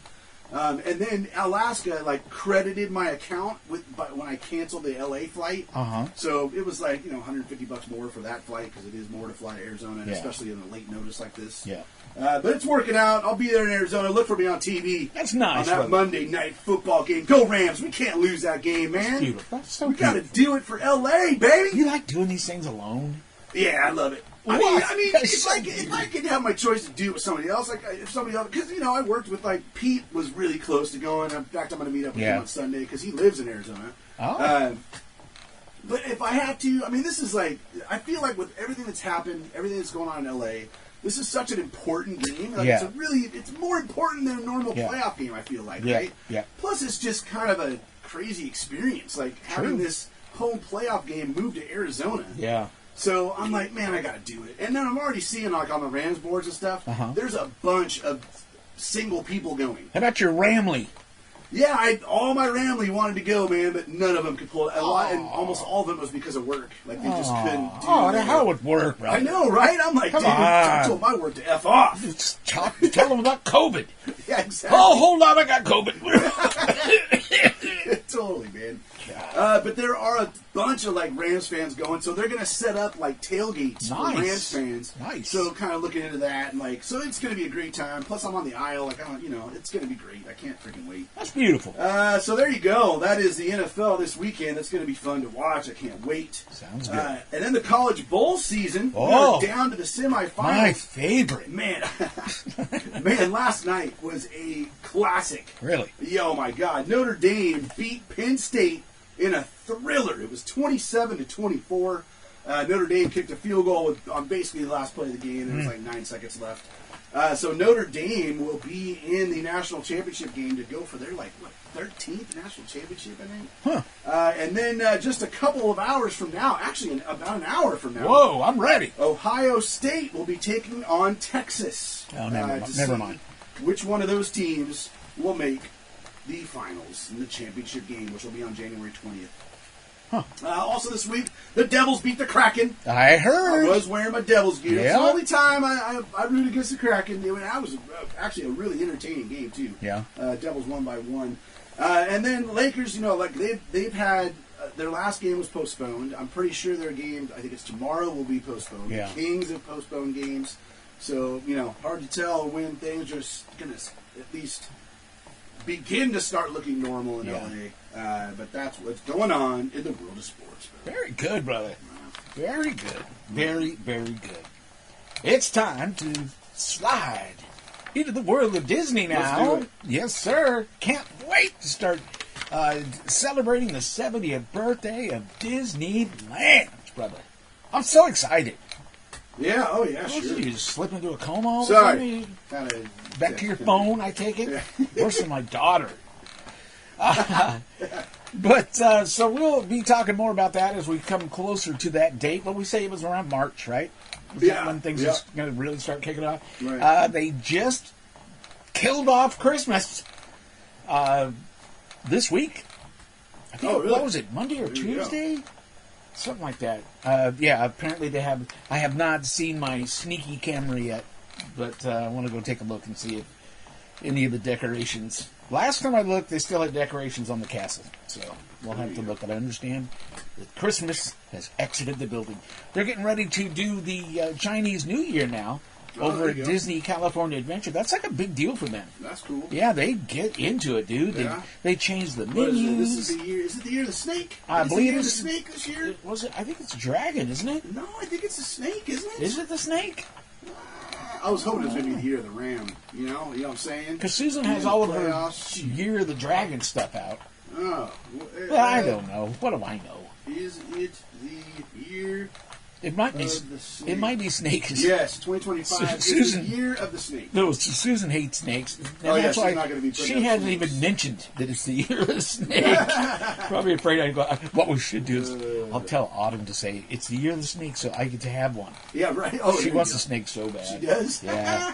And then Alaska credited my account when I canceled the LA flight. So it was $150 more for that flight because it is more to fly to Arizona, and especially in a late notice like this. Yeah. But it's working out. I'll be there in Arizona. Look for me on TV. That's nice. On that Monday night football game. Go Rams. We can't lose that game, man. That's beautiful. That's so we got to do it for LA, baby. You like doing these things alone? Yeah, I love it. I mean, if I could have my choice to do it with somebody else, because I worked with Pete was really close to going. In fact, I'm going to meet up with him on Sunday because he lives in Arizona. Oh. But if I had to, this is I feel like with everything that's happened, everything that's going on in LA, this is such an important game. It's more important than a normal playoff game. I feel right? Yeah. Plus, it's just kind of a crazy experience, having this home playoff game moved to Arizona. Yeah. So I'm like, man, I got to do it. And then I'm already seeing on the Rams boards and stuff, there's a bunch of single people going. How about your Ramley? Yeah, all my Ramley wanted to go, man, but none of them could pull it. And almost all of them was because of work. They just couldn't do it. Oh, how would work, bro? I know, right? I'm like, dude, I told my work to F off. Tell them about COVID. Yeah, exactly. Oh, hold on, I got COVID. Totally, man. But there are a bunch of Rams fans going, so they're going to set up tailgates for Rams fans. Nice. So kind of looking into that, and so it's going to be a great time. Plus, I'm on the aisle, it's going to be great. I can't freaking wait. That's beautiful. So there you go. That is the NFL this weekend. That's going to be fun to watch. I can't wait. Sounds good. And then the college bowl season. Oh, we're down to the semifinals. My favorite. Man, last night was a classic. Really? Yo, my God. Notre Dame beat Penn State in a thriller. It was 27-24. Notre Dame kicked a field goal on basically the last play of the game. There was 9 seconds left. So Notre Dame will be in the national championship game to go for their 13th national championship, I think. And then just a couple of hours from now, actually about an hour from now. Whoa, I'm ready. Ohio State will be taking on Texas. Oh, never mind. Which one of those teams will make the finals in the championship game, which will be on January 20th. Also this week, the Devils beat the Kraken. I heard. I was wearing my Devils gear. Yeah. It's the only time I rooted against the Kraken. That was actually a really entertaining game, too. Yeah. Devils won by 1. And then Lakers, they've had their last game was postponed. I'm pretty sure their game, I think it's tomorrow, will be postponed. Yeah. The Kings have postponed games. So, hard to tell when things are going to at least begin to start looking normal in LA. But that's what's going on in the world of sports. Very good, brother. Very good. Very, very good. It's time to slide into the world of Disney now. Let's do it. Yes, sir. Can't wait to start celebrating the 70th birthday of Disneyland, brother. I'm so excited. Yeah, oh yeah, sure. You just slip into a coma all Sorry. of a sudden? Back to your phone, I take it? Yeah. Worse than my daughter. But so we'll be talking more about that as we come closer to that date. But we say it was around March, right? Was that when things are going to really start kicking off? Right. They just killed off Christmas this week. I think really? What was it, Monday or Tuesday? Something like that. Yeah, apparently they have. I have not seen my sneaky camera yet, but I want to go take a look and see if any of the decorations. Last time I looked, they still had decorations on the castle, so we'll have to look. But I understand that Christmas has exited the building. They're getting ready to do the Chinese New Year now over at Disney California Adventure. That's like a big deal for them. That's cool. Yeah, they get into it, dude. Yeah. They change the menus. This is the year. Is it the year of the snake? I believe it's the snake this year. Was it? I think it's dragon, isn't it? No, I think it's the snake, isn't it? Is it the snake? I was hoping it was going to be the year of the ram. You know what I'm saying? Because Susan has all of her Year of the Dragon stuff out. Oh. Well, I don't know. What do I know? Is it the year It might be. of the snake? It might be snake. Yes, 2025 Susan, is the year of the snake. No, Susan hates snakes. Oh, yeah, that's she's why not going to be she hasn't even mentioned that it's the year of the snake. Probably afraid I go. What we should do is I'll tell Autumn to say it's the year of the snake, so I get to have one. Yeah, right. Oh, she wants a snake so bad. She does. Yeah.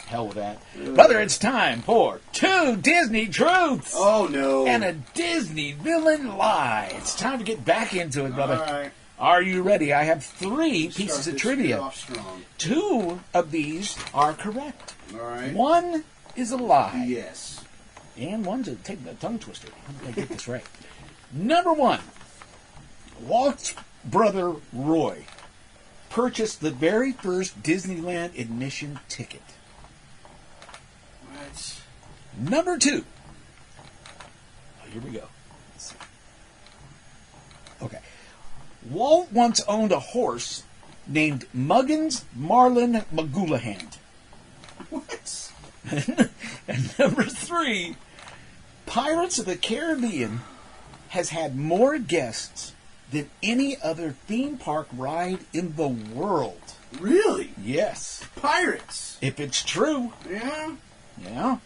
Hell with that. Brother, it's time for 2 Disney truths. Oh no. And a Disney villain lie. It's time to get back into it, brother. All right. Are you ready? I have 3 pieces of trivia. Off strong. 2 of these are correct. All right. 1 is a lie. Yes. And 1's a tongue twister. How did I get this right? Number 1. Walt's brother Roy purchased the very first Disneyland admission ticket. What? Number 2. Oh, here we go. Let's see. Okay. Walt once owned a horse named Muggins Marlin McGoolahand. What? And number 3, Pirates of the Caribbean has had more guests than any other theme park ride in the world. Really? Yes. Pirates? If it's true. Yeah? Yeah.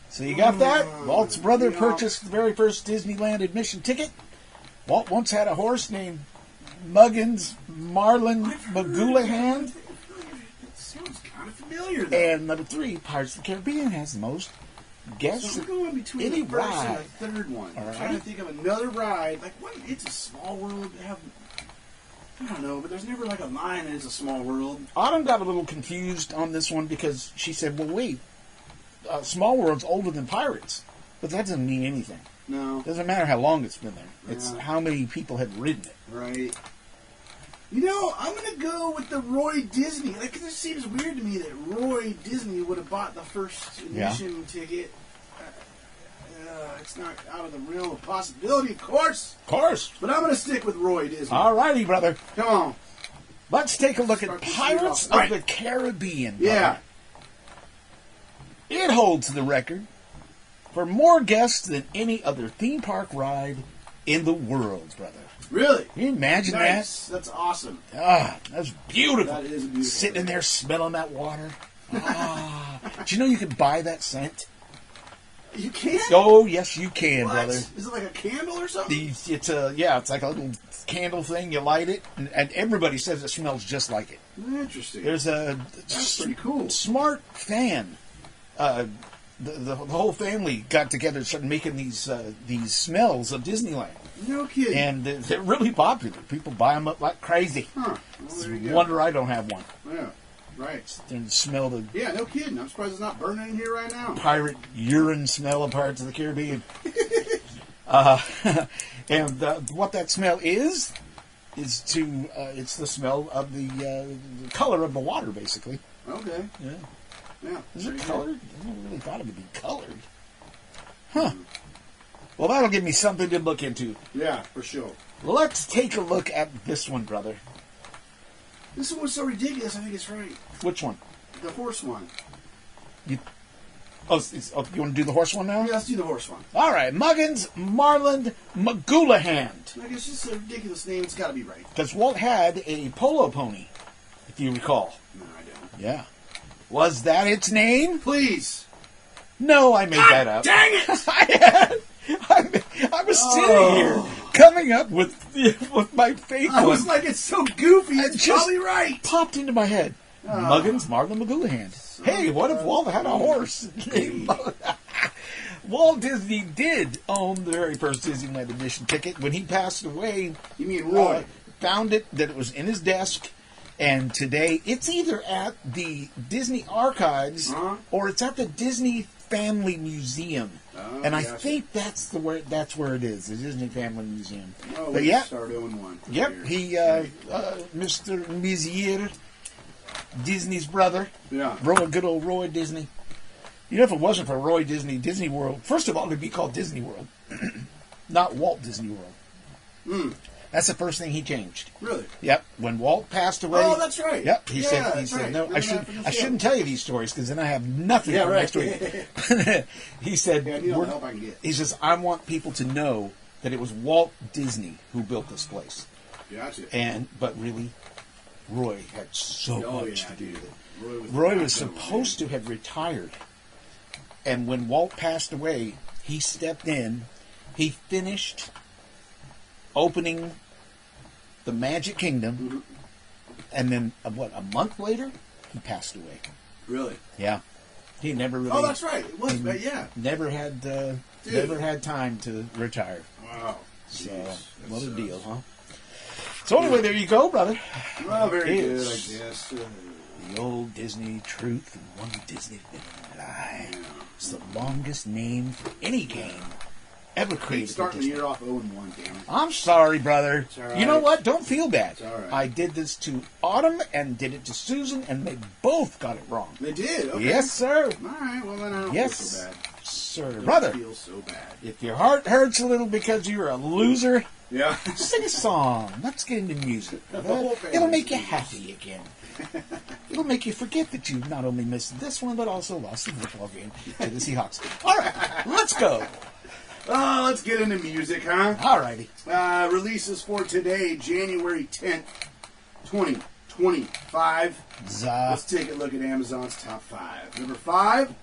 So you got that? Walt's brother purchased the very first Disneyland admission ticket. Walt once had a horse named Muggins Marlin McGoolahand. That sounds kind of familiar, though. And number 3, Pirates of the Caribbean has the most guests. So I'm going between any the first ride. and the third one. All I'm right. trying to think of another ride. Like, what? It's a small world. They have, I don't know, but there's never like a line that is a small world. Autumn got a little confused on this one because she said, well, wait, Small World's older than Pirates. But that doesn't mean anything. No. Doesn't matter how long it's been there. It's Yeah. how many people have ridden it. Right. You know, I'm going to go with the Roy Disney. Like, it just seems weird to me that Roy Disney would have bought the first admission ticket. It's not out of the realm of possibility, of course. Of course. But I'm going to stick with Roy Disney. All righty, brother. Come on. Let's take a look at Start this Pirates thing off of the Caribbean. Yeah. brother. It holds the record for more guests than any other theme park ride in the world, brother. Really? Can you imagine Nice. That's awesome. that? Ah, that's beautiful. That is beautiful. Sitting in there smelling that water. Ah. Do you know you can buy that scent? You can? Oh, yes, you can, What? brother. Is it like a candle or something? It's like a little candle thing. You light it, and everybody says it smells just like it. Interesting. There's a That's pretty cool. smart fan. The whole family got together and started making these smells of Disneyland, No kidding. and they're really popular. People buy them up like crazy. Huh. Well, there you go. Wonder I don't have one. Yeah. Right. And smell the Yeah, no kidding. I'm surprised it's not burning in here right now. pirate urine smell of Pirates of the Caribbean. And what that smell is it's the smell of the color of the water, basically. Okay. Yeah. Yeah. Is There it you colored? I never really thought it would be colored. Huh. Well, that'll give me something to look into. go. Yeah, for sure. Let's take a look at this one, brother. This one was so ridiculous, I think it's right. Which one? The horse one. Oh, you want to do the horse one now? Yeah, let's do the horse one. All right, Muggins Marland McGoolahand. Like, it's just a ridiculous name. It's got to be right. Because Walt had a polo pony, if you recall. No, I don't. Yeah. Was that its name? Please. No, I made that up. Dang it! I was sitting here coming up with my fake one. I was like, it's so goofy. It's probably right. Popped into my head. Muggins Marland McGoolahand. Hey, what if Walt had a horse? Walt Disney did own the very first Disneyland admission ticket. When he passed away, you mean Roy found it that it was in his desk, and today it's either at the Disney Archives or it's at the Disney Family Museum. And I think that's where it is, the Disney Family Museum. Oh, but yeah, start 0-1. Yep, he, Mr. Mézières, Disney's brother, good old Roy Disney. You know, if it wasn't for Roy Disney, Disney World, first of all, it would be called Disney World, not Walt Disney World. That's the first thing he changed. Really? Yep. When Walt passed away. Oh, that's right. Yep. He said, no, I shouldn't tell you these stories because then I have nothing for next week. He said, I need all the help I can get. He says, I want people to know that it was Walt Disney who built this place. Gotcha. But really, Roy had so much to do with it. Roy was supposed to have retired. And when Walt passed away, he stepped in. He finished opening the Magic Kingdom, and then a month later, he passed away. Really? Yeah. He never really. Oh, that's right. It was, yeah. Never had time to retire. Wow. So what a deal, huh? So anyway, there you go, brother. Well, very good, I guess. The old Disney truth and one Disney lie. It's the longest name for any game ever created. Starting the year off 0-1, damn it. I'm sorry, brother. Right. You know what? Don't feel bad. It's all right. I did this to Autumn and did it to Susan, and they both got it wrong. They did? Okay. Yes, sir. All right, well then I don't feel so bad. Sir, don't brother. Feel so bad. If your heart hurts a little because you're a loser, yeah, sing a song. Let's get into music. It'll make you happy again. It'll make you forget that you not only missed this one, but also lost the football game to the Seahawks. All right, let's go. Oh, let's get into music, huh? All righty. Releases for today, January 10th, 2025. Let's take a look at Amazon's top 5. Number 5,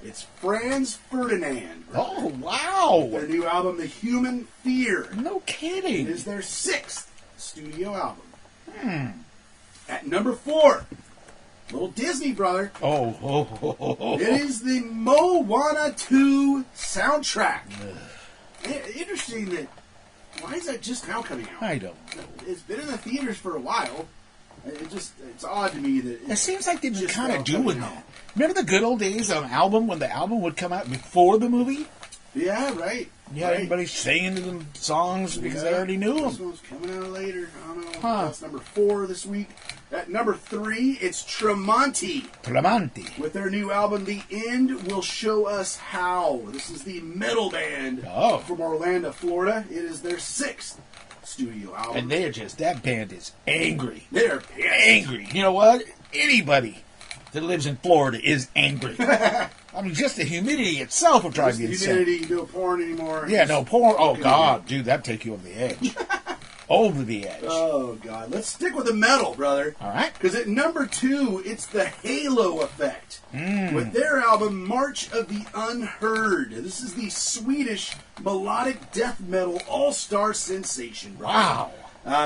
it's Franz Ferdinand. Oh, wow. Their new album, The Human Fear. No kidding. It is their 6th studio album. At number 4, little Disney brother. Oh. It is the Moana 2 soundtrack. Interesting that. Why is that just now coming out? I don't know. It's been in the theaters for a while. It's odd to me that it seems like they've been kind of doing that. Remember the good old days of an album when the album would come out before the movie? Yeah, right. Yeah, everybody singing to them songs because they already knew them. This one's coming out later. I don't know. That's number 4 this week. At number 3, it's Tremonti. With their new album, The End Will Show Us How. This is the metal band from Orlando, Florida. It is their 6th studio album. And that band is angry. They're pissed. Angry. You know what? Anybody that lives in Florida is angry. I mean, just the humidity itself will drive you insane. Humidity, no porn anymore. Yeah, no porn. Oh, God. Dude, that'd take you over the edge. Over the edge. Oh, God. Let's stick with the metal, brother. All right. Because at number 2, it's the Halo Effect. With their album, March of the Unheard. This is the Swedish melodic death metal all-star sensation, brother. Wow.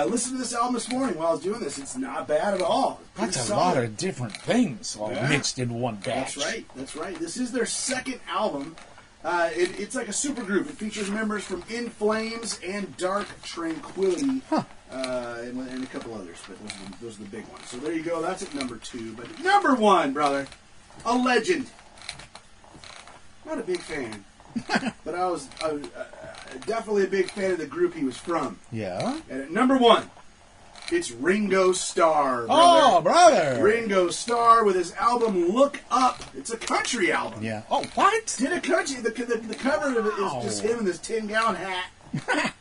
Listen to this album this morning while I was doing this. It's not bad at all. That's a lot of different things all mixed in one batch. That's right. This is their 2nd album. It's like a supergroup. It features members from In Flames and Dark Tranquillity, and a couple others, but those are the big ones. So there you go. That's at number 2. But number 1, brother, a legend. Not a big fan, but I was definitely a big fan of the group he was from. Yeah. And at number 1, it's Ringo Starr. Brother. Oh, brother! Ringo Starr with his album Look Up. It's a country album. Yeah. Oh, what? Did a country. The cover of it is just him in this 10-gallon hat.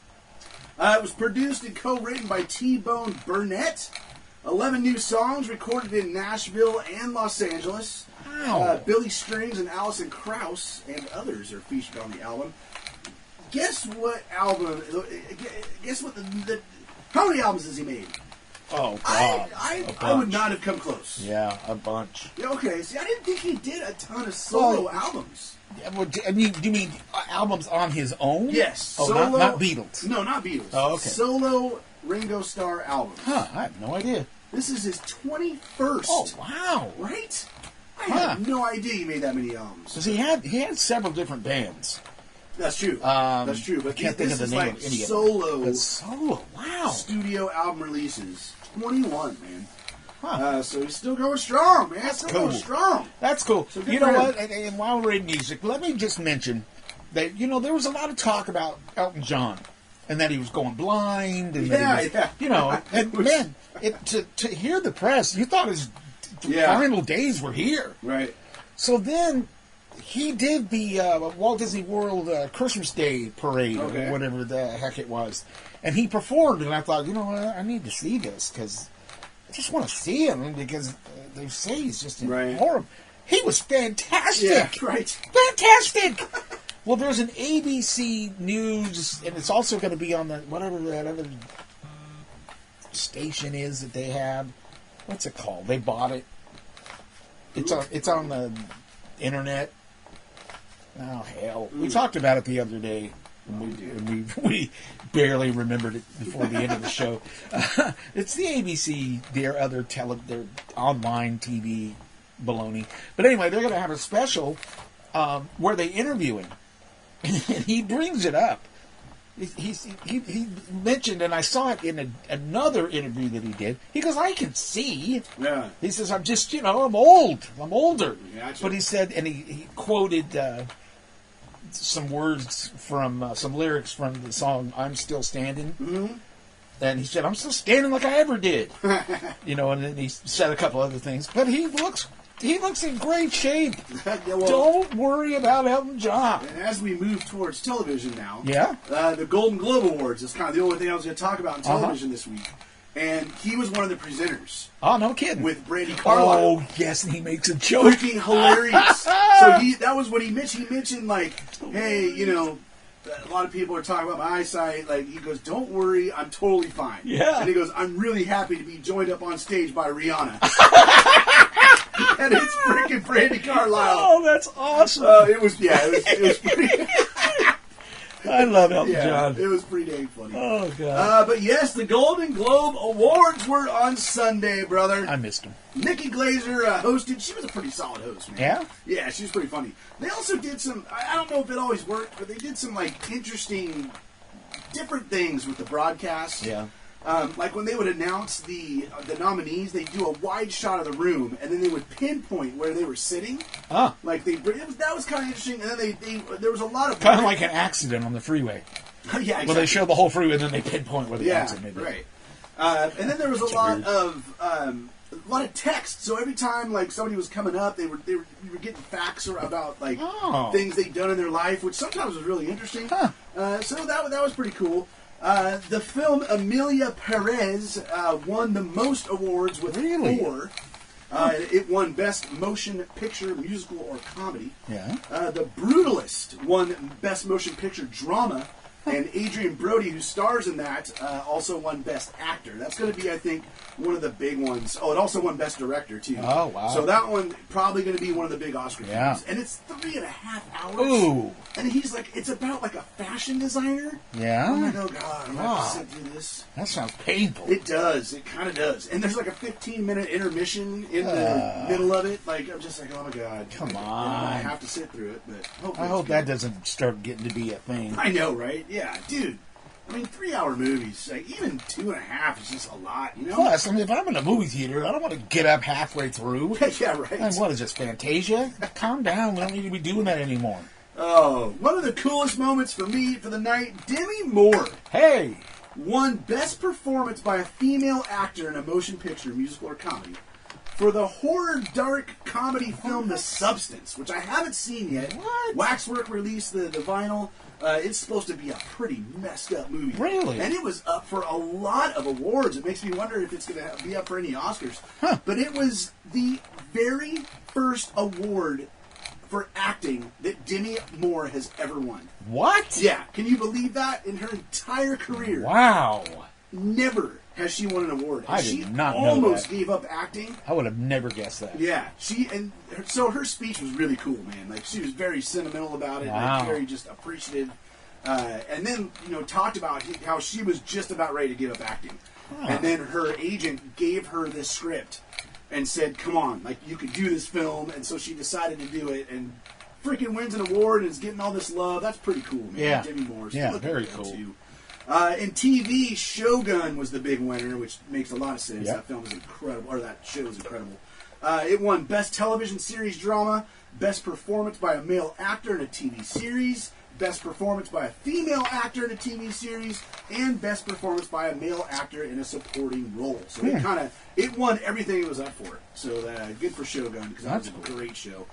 It was produced and co-written by T-Bone Burnett, 11 new songs recorded in Nashville and Los Angeles. Wow. Billy Strings and Alison Krauss and others are featured on the album. Guess what album? Guess what? How many albums has he made? Oh, God. I would not have come close. Yeah, a bunch. Yeah, okay, see, I didn't think he did a ton of solo albums. Yeah, well, I mean, do you mean albums on his own? Yes. Oh, solo, not Beatles. No, not Beatles. Oh, okay. Solo Ringo Starr albums. Huh, I have no idea. This is his 21st. Oh, wow. Right? I had no idea he made that many albums. Because he had several different bands. That's true. That's true. But I can't think of the name of any solo. But solo, wow. Studio album releases. 21, man. Huh. So he's still going strong, man. That's still cool. Going strong. That's cool. So you know what? And while we're in music, let me just mention that, there was a lot of talk about Elton John and that he was going blind. And and man, to hear the press, you thought his final days were here. Right. So then he did the Walt Disney World Christmas Day parade or whatever the heck it was. And he performed, and I thought, I need to see this because I just want to see him because they say he's just horrible. He was fantastic. Yeah, right. Fantastic. Well, there's an ABC News, and it's also going to be on whatever that other station is that they have. What's it called? They bought it. It's on the internet. Oh, hell. We talked about it the other day. And we barely remembered it before the end of the show. It's the ABC, their online TV baloney. But anyway, they're going to have a special where they interview him. And he brings it up. He mentioned, and I saw it in another interview that he did. He goes, I can see. Yeah. He says, I'm just, I'm old. I'm older. Gotcha. But he said, and he quoted some words from some lyrics from the song "I'm Still Standing," and he said, "I'm still standing like I ever did," And then he said a couple other things. But he looks in great shape. Don't worry about Elton John. And as we move towards television now, the Golden Globe Awards is kind of the only thing I was going to talk about in television this week. And he was one of the presenters. Oh, no kidding. With Brandi Carlile. Oh, yes, and he makes a joke. Freaking hilarious. So that was what he mentioned. He mentioned, like, hey, a lot of people are talking about my eyesight. Like, he goes, don't worry, I'm totally fine. Yeah. And he goes, I'm really happy to be joined up on stage by Rihanna. And it's freaking Brandi Carlile. Oh, that's awesome. It was pretty... I love Elton John. It was pretty dang funny. Oh, God. But yes, the Golden Globe Awards were on Sunday, brother. I missed them. Nikki Glaser hosted. She was a pretty solid host, man. Yeah? Yeah, she was pretty funny. They also did some, I don't know if it always worked, but they did some, interesting, different things with the broadcast. Yeah. Like when they would announce the nominees, they'd do a wide shot of the room, and then they would pinpoint where they were sitting. Ah. Like that was kind of interesting. And then there was a lot of kind of like an accident on the freeway. Yeah, exactly. Well, they show the whole freeway, and then they pinpoint where the accident is. Right. And then there was a lot of text. So every time somebody was coming up, we were getting facts about things they'd done in their life, which sometimes was really interesting. Huh. So that was pretty cool. The film Emilia Perez won the most awards with 4. It won Best Motion Picture, Musical, or Comedy. Yeah. The Brutalist won Best Motion Picture Drama, and Adrian Brody, who stars in that, also won Best Actor. That's going to be, I think, one of the big ones. Oh, it also won Best Director, too. Oh, wow. So that one probably going to be one of the big Oscar films. And it's 3.5 hours. Ooh. And he's it's about a fashion designer. Yeah. I'm like, oh, God, I'm going to have to sit through this. That sounds painful. It does. It kind of does. And there's a 15-minute intermission in the middle of it. I'm just like, oh, my God. Come on. I have to sit through it, but I hope that doesn't start getting to be a thing. I know, right? Yeah, dude. 3-hour movies, even 2.5 is just a lot, Plus, if I'm in a movie theater, I don't want to get up halfway through. Yeah, right. And what is this, Fantasia? Calm down. We don't need to be doing that anymore. Oh, one of the coolest moments for me for the night, Demi Moore. Hey! Won Best Performance by a Female Actor in a Motion Picture, Musical, or Comedy for the horror dark comedy film The Substance, which I haven't seen yet. What? Waxwork released the vinyl. It's supposed to be a pretty messed up movie. Really? And it was up for a lot of awards. It makes me wonder if it's going to be up for any Oscars. Huh. But it was the very first award for acting that Demi Moore has ever won. What? Yeah. Can you believe that? In her entire career. Wow. Never has she won an award. I she did not know almost that. gave up acting. I would have never guessed that. Yeah, so her speech was really cool, man. Like, she was very sentimental about it, Wow. like, very just appreciative, and then talked about how she was just about ready to give up acting, and then her agent gave her this script and said, "Come on, like, you could do this film," and so she decided to do it, and freaking wins an award and is getting all this love. That's pretty cool, man. Yeah, Demi Moore, very cool. Too. In TV, Shogun was the big winner, which makes a lot of sense. Yep. That film is incredible, or that show is incredible. It won Best Television Series Drama, Best Performance by a Male Actor in a TV Series, Best Performance by a Female Actor in a TV Series, and Best Performance by a Male Actor in a Supporting Role. So it won everything it was up for. So good for Shogun, because that was a great show.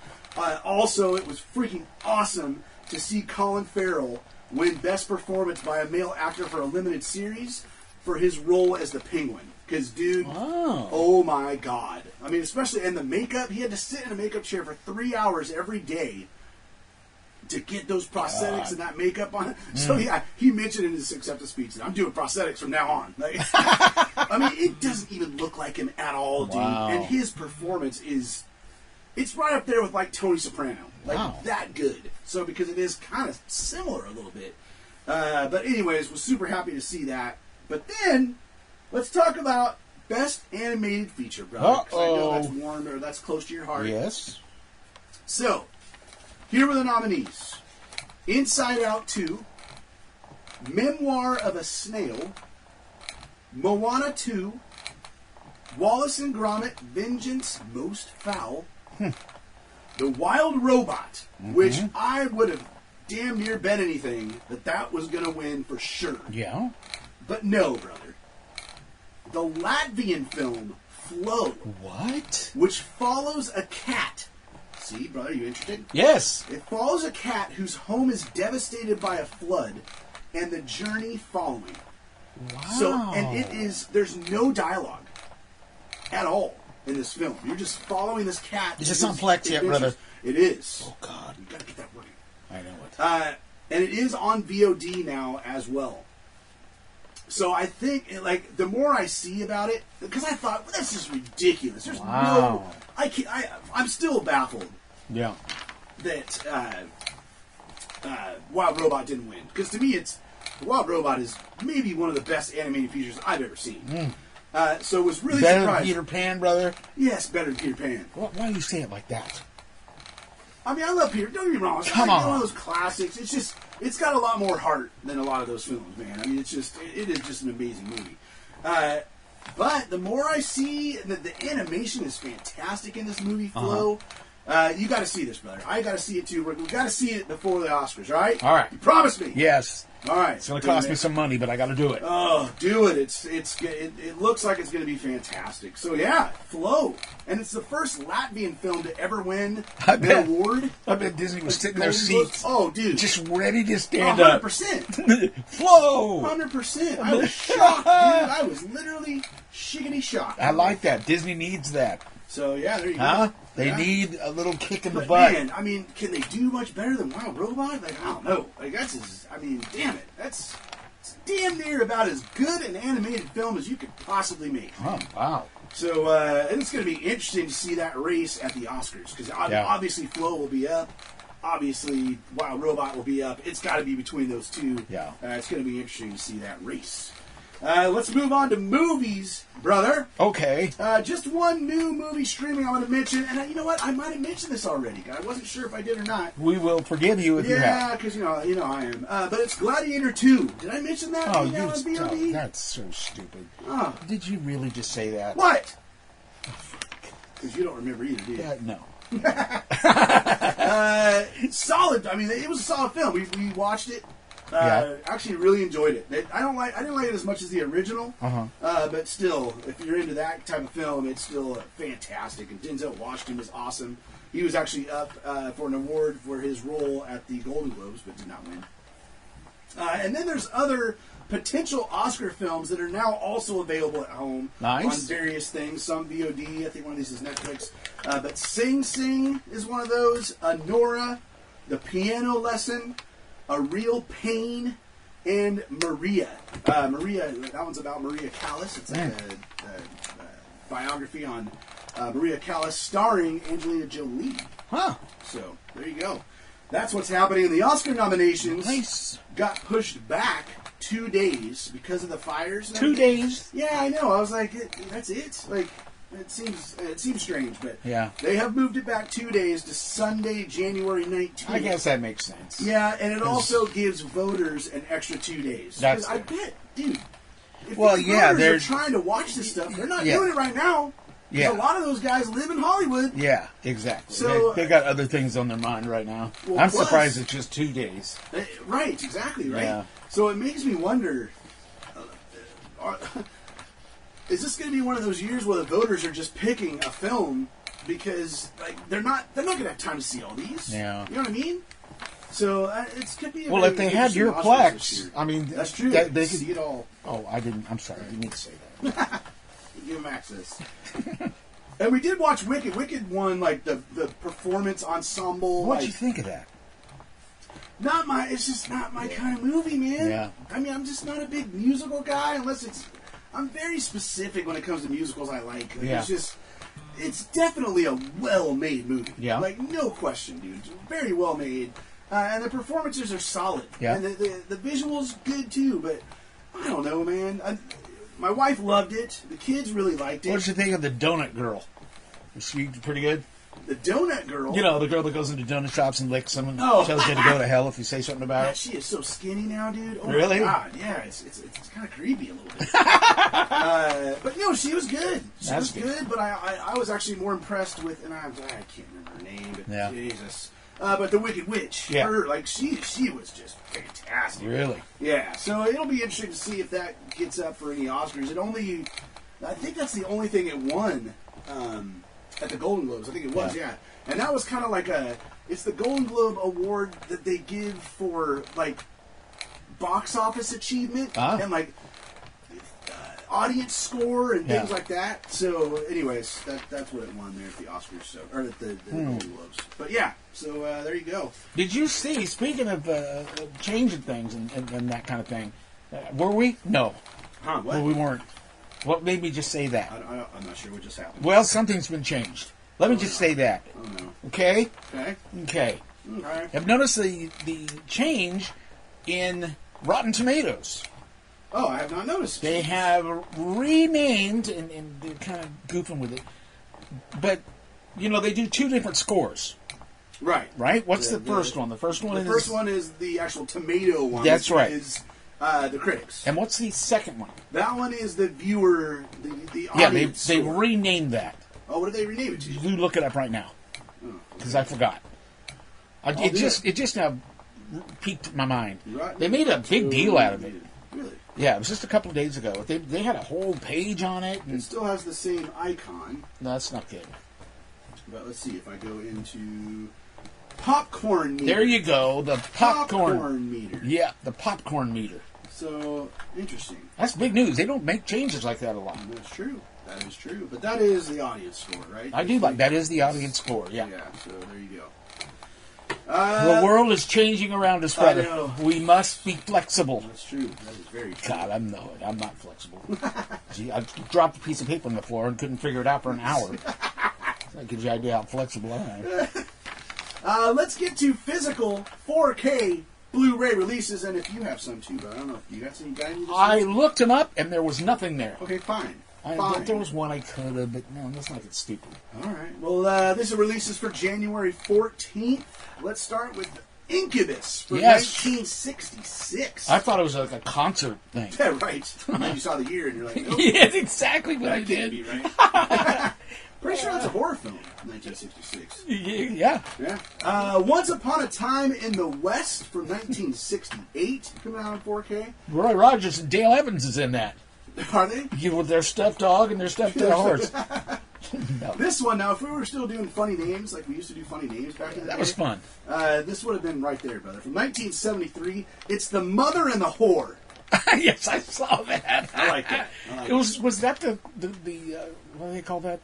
Also, it was freaking awesome to see Colin Farrell win Best Performance by a Male Actor for a Limited Series for his role as the Penguin. Because, dude, oh my God. I mean, especially in the makeup, he had to sit in a makeup chair for 3 hours every day to get those prosthetics and that makeup on. So, yeah, he mentioned in his acceptance speech that I'm doing prosthetics from now on. Like, I mean, it doesn't even look like him at all, dude. Wow. And his performance it's right up there with, like, Tony Soprano. Like, that good. So, because it is kind of similar a little bit. But anyways, was super happy to see that. But then, let's talk about Best Animated Feature, brother. 'Cause I know that's warm, or that's close to your heart. Yes. So, here were the nominees. Inside Out 2, Memoir of a Snail, Moana 2, Wallace and Gromit, Vengeance Most Foul, The Wild Robot, which I would have damn near bet anything that was going to win for sure. Yeah. But no, brother. The Latvian film, Flow. What? Which follows a cat. See, brother, you interested? Yes. It follows a cat whose home is devastated by a flood and the journey following. Wow. So, and there's no dialogue at all in this film. You're just following this cat. Is this on Plex yet, brother? It is. Oh, God. You gotta get that working. I know it. And it is on VOD now as well. So I think, like, the more I see about it, because I thought, well, this is ridiculous. There's I'm still baffled. Yeah. That Wild Robot didn't win. Because to me, Wild Robot is maybe one of the best animated features I've ever seen. So it was really better surprised. Than Peter Pan, brother? Yes, better than Peter Pan. Why do you say it like that? I mean, I love Peter. Don't get me wrong. It's Come on. one of those classics. It's got a lot more heart than a lot of those films, man. I mean, it is just an amazing movie. But the more I see, the animation is fantastic in this movie, Flow. You got to see this, brother. I got to see it too. We got to see it before the Oscars, all right? All right. You promise me? Yes. All right. It's going to cost me some money, but I got to do it. Oh, do it. It looks like it's going to be fantastic. So, yeah, Flow. And it's the first Latvian film to ever win an award. I bet Disney was sitting in their seats. Oh, dude. Just ready to stand up. 100%. Flow! 100%. I was shocked, dude. I was literally shiggity shocked. I like that. Disney needs that. So, yeah, there you go. They need a little kick in the butt. Man, I mean, can they do much better than Wild Robot? Like, I don't know. Like, damn it. It's damn near about as good an animated film as you could possibly make. Oh, wow. So, and it's going to be interesting to see that race at the Oscars. Because obviously Flow will be up. Obviously Wild Robot will be up. It's got to be between those two. Yeah. It's going to be interesting to see that race. Let's move on to movies, brother. Okay. Just one new movie streaming I want to mention, and you know what? I might have mentioned this already. I wasn't sure if I did or not. We will forgive you if you have. Yeah, because you know I am. But it's Gladiator 2. Did I mention that? Oh, that's so stupid. Oh. Did you really just say that? What? Because you don't remember either, do you? No. Solid. I mean, it was a solid film. We watched it. Actually, really enjoyed it. I didn't like it as much as the original. But still, if you're into that type of film, it's still fantastic. And Denzel Washington is awesome. He was actually up for an award for his role at the Golden Globes, but did not win. And then there's other potential Oscar films that are now also available at home on various things. Some VOD. I think one of these is Netflix. But Sing Sing is one of those. Nora, The Piano Lesson, A Real Pain, and Maria. Maria, that one's about Maria Callas. It's like a biography on Maria Callas, starring Angelina Jolie. Huh. So, there you go. That's what's happening. The Oscar nominations got pushed back 2 days because of the fires. 2 days? Yeah, I know. I was like, that's it? Like, it seems strange, but they have moved it back 2 days to Sunday, January 19th. I guess that makes sense. Yeah, and it also gives voters an extra 2 days. That's I bet, dude, if they're trying to watch this stuff, they're not doing it right now. Yeah. A lot of those guys live in Hollywood. Yeah, exactly. So, they got other things on their mind right now. Well, I'm surprised it's just 2 days. Right, exactly, right? Yeah. So it makes me wonder, is this going to be one of those years where the voters are just picking a film because they're not going to have time to see all these? Yeah. You know what I mean? So it could be. Well, if they had your Plex, I mean, that's true. They could see it all. Oh, I didn't. I'm sorry. I didn't mean to say that. Give them access. And we did watch Wicked. Wicked won the performance ensemble. What'd you think of that? It's just not my kind of movie, man. Yeah. I mean, I'm just not a big musical guy I'm very specific when it comes to musicals I like. It's definitely a well-made movie. Yeah. No question, dude. Very well made. And the performances are solid. Yeah. And the visuals good too, but I don't know, man. My wife loved it. The kids really liked it. What did you think of the Donut Girl? Was she pretty good? The Donut Girl? You know, the girl that goes into donut shops and licks them and tells you to go to hell if you say something about it. She is so skinny now, dude. Oh really? My God. Yeah, it's kind of creepy a little bit. But no, she was good. She was good, but I was actually more impressed with, and I can't remember her name, but Jesus. But the Wicked Witch, her, she was just fantastic. Really? Yeah. So it'll be interesting to see if that gets up for any Oscars. I think that's the only thing it won at the Golden Globes. I think it was, yeah. And that was kind of it's the Golden Globe award that they give for box office achievement and audience score and things like that. So, anyways, that's what it won there at the Oscars, or at the Golden Globes. But yeah, so there you go. Did you see? Speaking of changing things and that kind of thing, were we? No. Huh? What? Well, we weren't. What made me just say that? I'm not sure what just happened. Well, something's been changed. Let me just say that. Oh no. Okay. Okay. Okay. All right. I've noticed the change in Rotten Tomatoes. Oh, I have not noticed. They have renamed, and they're kind of goofing with it. But, they do 2 different scores. Right. Right? What's the first one? The first one is the actual tomato one. That's right. Is the critics. And what's the second one? That one is the viewer, the audience. Yeah, they renamed that. Oh, what did they rename it to? You look it up right now. Because I forgot. It just now piqued my mind. Right. They made a big deal out of it. Really? Yeah, it was just a couple of days ago. They had a whole page on it. It still has the same icon. No, that's not good. But let's see if I go into popcorn meter. There you go, the popcorn meter. Yeah, the popcorn meter. So, interesting. That's big news. They don't make changes like that a lot. That's true. That is true. But that is the audience score, right? I do like that. Is the audience score, yeah. Yeah, so there you go. The world is changing around us, brother. We must be flexible. That's true. That is very true. God, I'm not flexible. Gee, I dropped a piece of paper on the floor and couldn't figure it out for an hour. That gives you an idea how flexible I am. Let's get to physical 4K Blu-ray releases, and if you have some too, but I don't know if you got some. I looked them up, and there was nothing there. Okay, fine. I thought there was one I could have, but no, let's not get stupid. All right. Well, this releases for January 14th. Let's start with Incubus from 1966. I thought it was like a concert thing. Yeah, right. And then you saw the year, and you're like, nope. Yeah, exactly what I did. That can't be right. Pretty sure that's a horror film, 1966. Yeah. Yeah. Once Upon a Time in the West from 1968, coming out on 4K. Roy Rogers and Dale Evans is in that. Are they? With their stuffed dog and their stuffed horse. No. This one, now, if we were still doing funny names, like we used to do funny names back in the day. That was fun. This would have been right there, brother. From 1973, it's The Mother and the Whore. Yes, I saw that. I like that. Was that the what do they call that?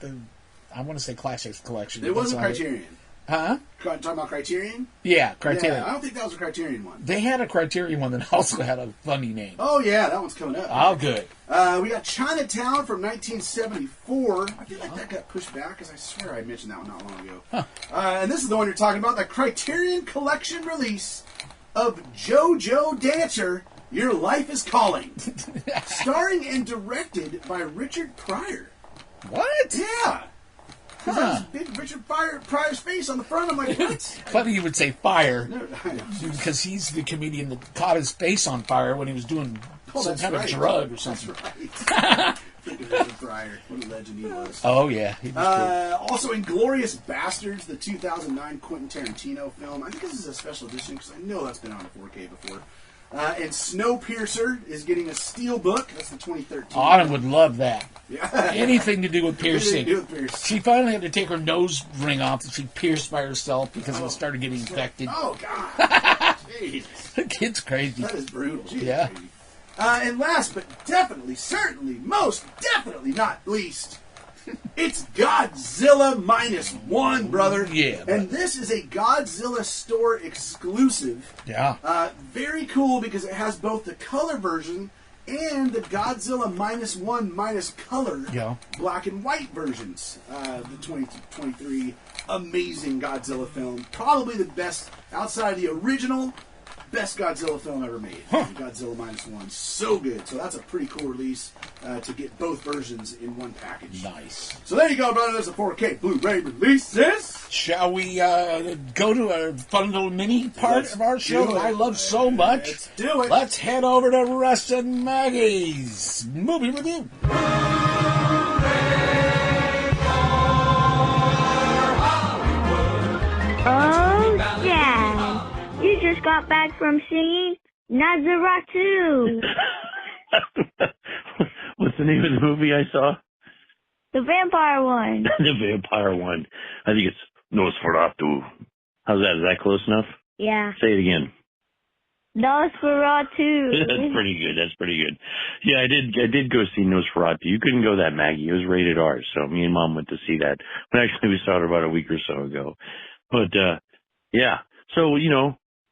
I want to say Classics Collection. It wasn't Criterion. Huh? Talking about Criterion? Yeah, Criterion. Yeah, I don't think that was a Criterion one. They had a Criterion one that also had a funny name. Oh, yeah, that one's coming up. Oh, good. We got Chinatown from 1974. I feel like that got pushed back because I swear I mentioned that one not long ago. Huh. And this is the one you're talking about, the Criterion Collection release of JoJo Dancer, Your Life is Calling. Starring and directed by Richard Pryor. What? Yeah. Because that was big Richard Pryor's face on the front. I'm like, what? Funny you would say fire. No, I know. Because he's the comedian that caught his face on fire when he was doing some kind of drug or something. That's right. Freaking Richard Pryor. What a legend he was. Oh, yeah. He was cool. Also, Inglourious Bastards, the 2009 Quentin Tarantino film. I think this is a special edition because I know that's been on 4K before. And Snowpiercer is getting a steelbook. That's the 2013. Autumn would love that. Yeah. Anything to do with piercing. Anything to do with piercing. She finally had to take her nose ring off that she pierced by herself because it started getting infected. Oh, God. Jesus. The kid's crazy. That is brutal. She is Yeah. crazy. And last but definitely, certainly, most definitely not least, it's Godzilla -1, brother. Yeah. And this is a Godzilla store exclusive. Yeah. Very cool because it has both the color version and the Godzilla -1 minus color black and white versions. The 2023 amazing Godzilla film. Probably the best outside of the original. Best Godzilla film ever made. Godzilla -1. So good. So that's a pretty cool release to get both versions in one package. Nice. So there you go, brother. There's a 4K Blu-ray releases. Shall we go to a fun little mini part of our show that I love so much? Let's do it. Let's head over to Russ and Maggie's movie review. Oh, Dad. You just got back from singing Nazaratu. What's the name of the movie I saw? The vampire one. The vampire one. I think it's Nosferatu. How's that? Is that close enough? Yeah. Say it again. Nosferatu. That's pretty good. That's pretty good. Yeah, I did go see Nosferatu. You couldn't go that, Maggie. It was rated R, so me and Mom went to see that. But actually, we saw it about a week or so ago. But, yeah. So,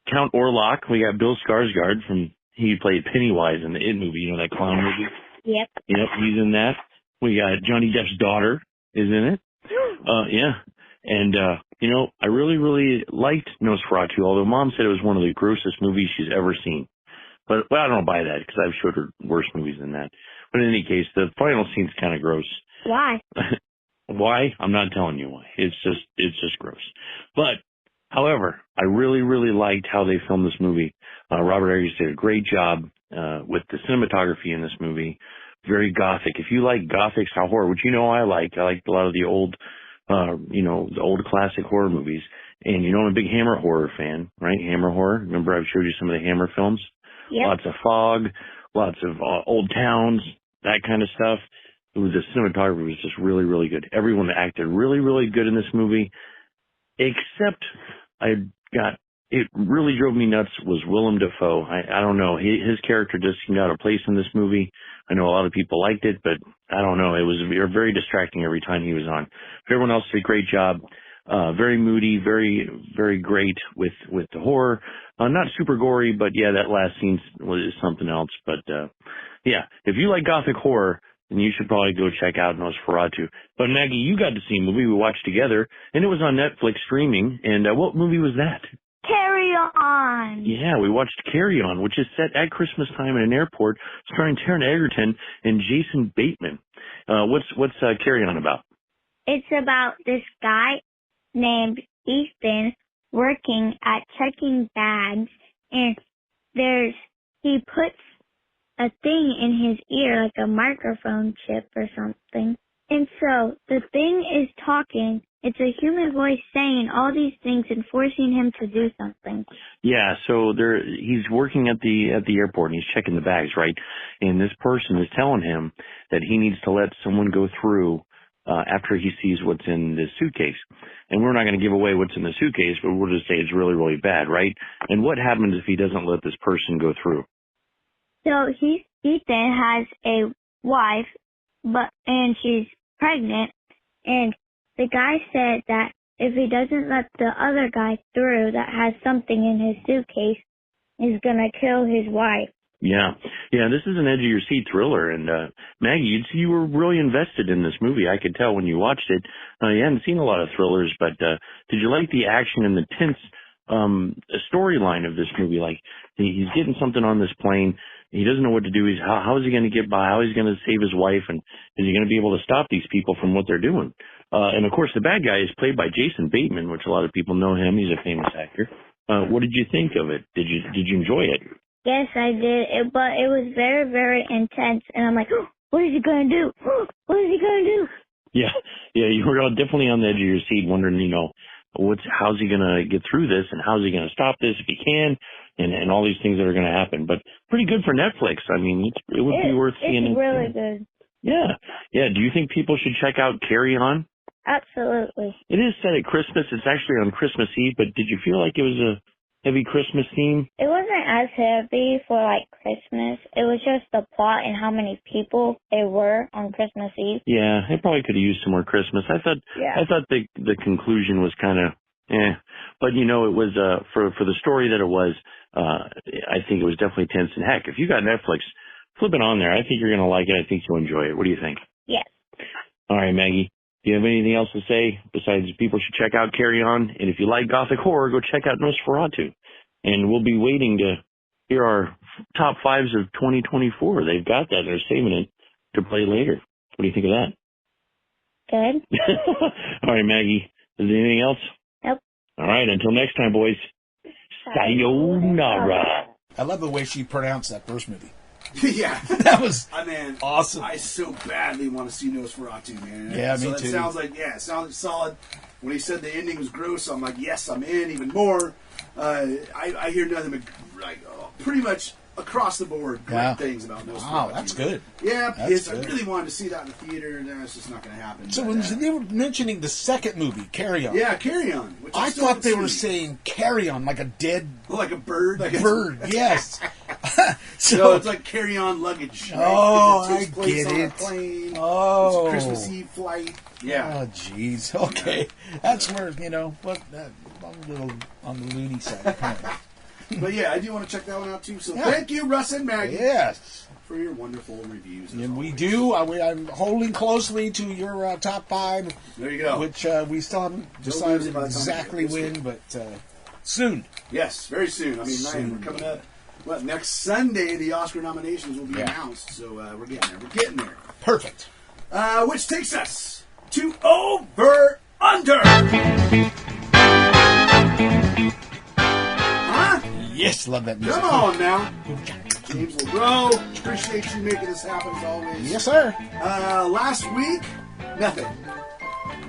Count Orlok, we got Bill Skarsgård he played Pennywise in the It movie, that clown movie. Yep. Yep, he's in that. We got Johnny Depp's daughter is in it. Yeah. And, I really, really liked Nosferatu, although Mom said it was one of the grossest movies she's ever seen. But I don't buy that because I've showed her worse movies than that. But in any case, the final scene's kind of gross. Why? Why? I'm not telling you why. It's just gross. But, however, I really, really liked how they filmed this movie. Robert Eggers did a great job with the cinematography in this movie. Very gothic. If you like gothic style horror, which I like a lot of the old, the old classic horror movies. And I'm a big Hammer horror fan, right? Hammer horror. Remember I've showed you some of the Hammer films? Yep. Lots of fog, lots of old towns, that kind of stuff. The cinematography was just really, really good. Everyone acted really, really good in this movie, except it really drove me nuts was Willem Dafoe. I don't know. His character just seemed out of place in this movie. I know a lot of people liked it, but I don't know. It was very distracting every time he was on. But everyone else did a great job. Very moody, very, very great with the horror. Not super gory, but yeah, that last scene was something else. But, yeah, if you like gothic horror, then you should probably go check out Nosferatu. But Maggie, you got to see a movie we watched together, and it was on Netflix streaming. And what movie was that? Carry On. Yeah, we watched Carry On, which is set at Christmas time in an airport, starring Taron Egerton and Jason Bateman. What's Carry On about? It's about this guy named Ethan working at checking bags, and he puts a thing in his ear, like a microphone chip or something. And so the thing is talking. It's a human voice saying all these things and forcing him to do something. Yeah, so he's working at the airport and he's checking the bags, right? And this person is telling him that he needs to let someone go through after he sees what's in this suitcase. And we're not going to give away what's in the suitcase, but we'll just say it's really, really bad, right? And what happens if he doesn't let this person go through? So Ethan has a wife, and she's pregnant, and the guy said that if he doesn't let the other guy through that has something in his suitcase, he's gonna kill his wife. Yeah, this is an edge-of-your-seat thriller, and Maggie, you were really invested in this movie. I could tell when you watched it. You hadn't seen a lot of thrillers, but did you like the action and the tense storyline of this movie? Like, he's getting something on this plane. He doesn't know what to do. How is he going to get by? How is he going to save his wife? And is he going to be able to stop these people from what they're doing? And, of course, the bad guy is played by Jason Bateman, which a lot of people know him. He's a famous actor. What did you think of it? Did you enjoy it? Yes, I did, but it was very, very intense, and I'm like, oh, what is he going to do? Oh, what is he going to do? Yeah, you were definitely on the edge of your seat wondering, how's he going to get through this, and how's he going to stop this if he can, and all these things that are going to happen. But pretty good for Netflix. I mean, it would be worth seeing. It's really good. Yeah. Do you think people should check out Carry On? Absolutely. It is set at Christmas. It's actually on Christmas Eve, but did you feel like it was a heavy Christmas theme? It wasn't as heavy for Christmas. It was just the plot and how many people there were on Christmas Eve. Yeah, they probably could have used some more Christmas. I thought the conclusion was kind of but it was for the story that it was. I think it was definitely tense. And heck, if you got Netflix, flip it on there. I think you're going to like it. I think you'll enjoy it. What do you think? Yes. All right, Maggie. Do you have anything else to say besides people should check out Carry On? And if you like Gothic horror, go check out Nosferatu. And we'll be waiting to hear our top fives of 2024. They've got that. They're saving it to play later. What do you think of that? Good. All right, Maggie. Is there anything else? Nope. All right. Until next time, boys. Sayonara. I love the way she pronounced that first movie. Yeah, that was awesome. I so badly want to see Nosferatu, man. Yeah, me too. Sounds like solid. When he said the ending was gross, I'm like, yes, I'm in even more. I hear nothing but pretty much across the board great things about Nosferatu. Wow, that's good. Yeah, I really wanted to see that in the theater, and it's just not going to happen. So when they were mentioning the second movie, Carry On. Yeah, Carry On. Which I thought they were saying carry on, like a dead... Like a bird? Like a bird, yes. So it's like Carry On luggage. Right? Oh, it takes place I get on it. A plane. Oh. It's a Christmas Eve flight. Yeah. Oh, jeez. Okay. That's where, I'm a little on the loony side. But yeah, I do want to check that one out too. So thank you, Russ and Maggie. Yes. For your wonderful reviews. And we do. I'm holding closely to your top five. There you go. Which we still haven't decided exactly when, but soon. Yes, very soon. I mean, man, we're coming up. Well, next Sunday, the Oscar nominations will be announced. So we're getting there. We're getting there. Perfect. Which takes us to Over Under. Yes, love that music. Come on now. James LeGros, appreciate you making this happen as always. Yes, sir. Last week, nothing.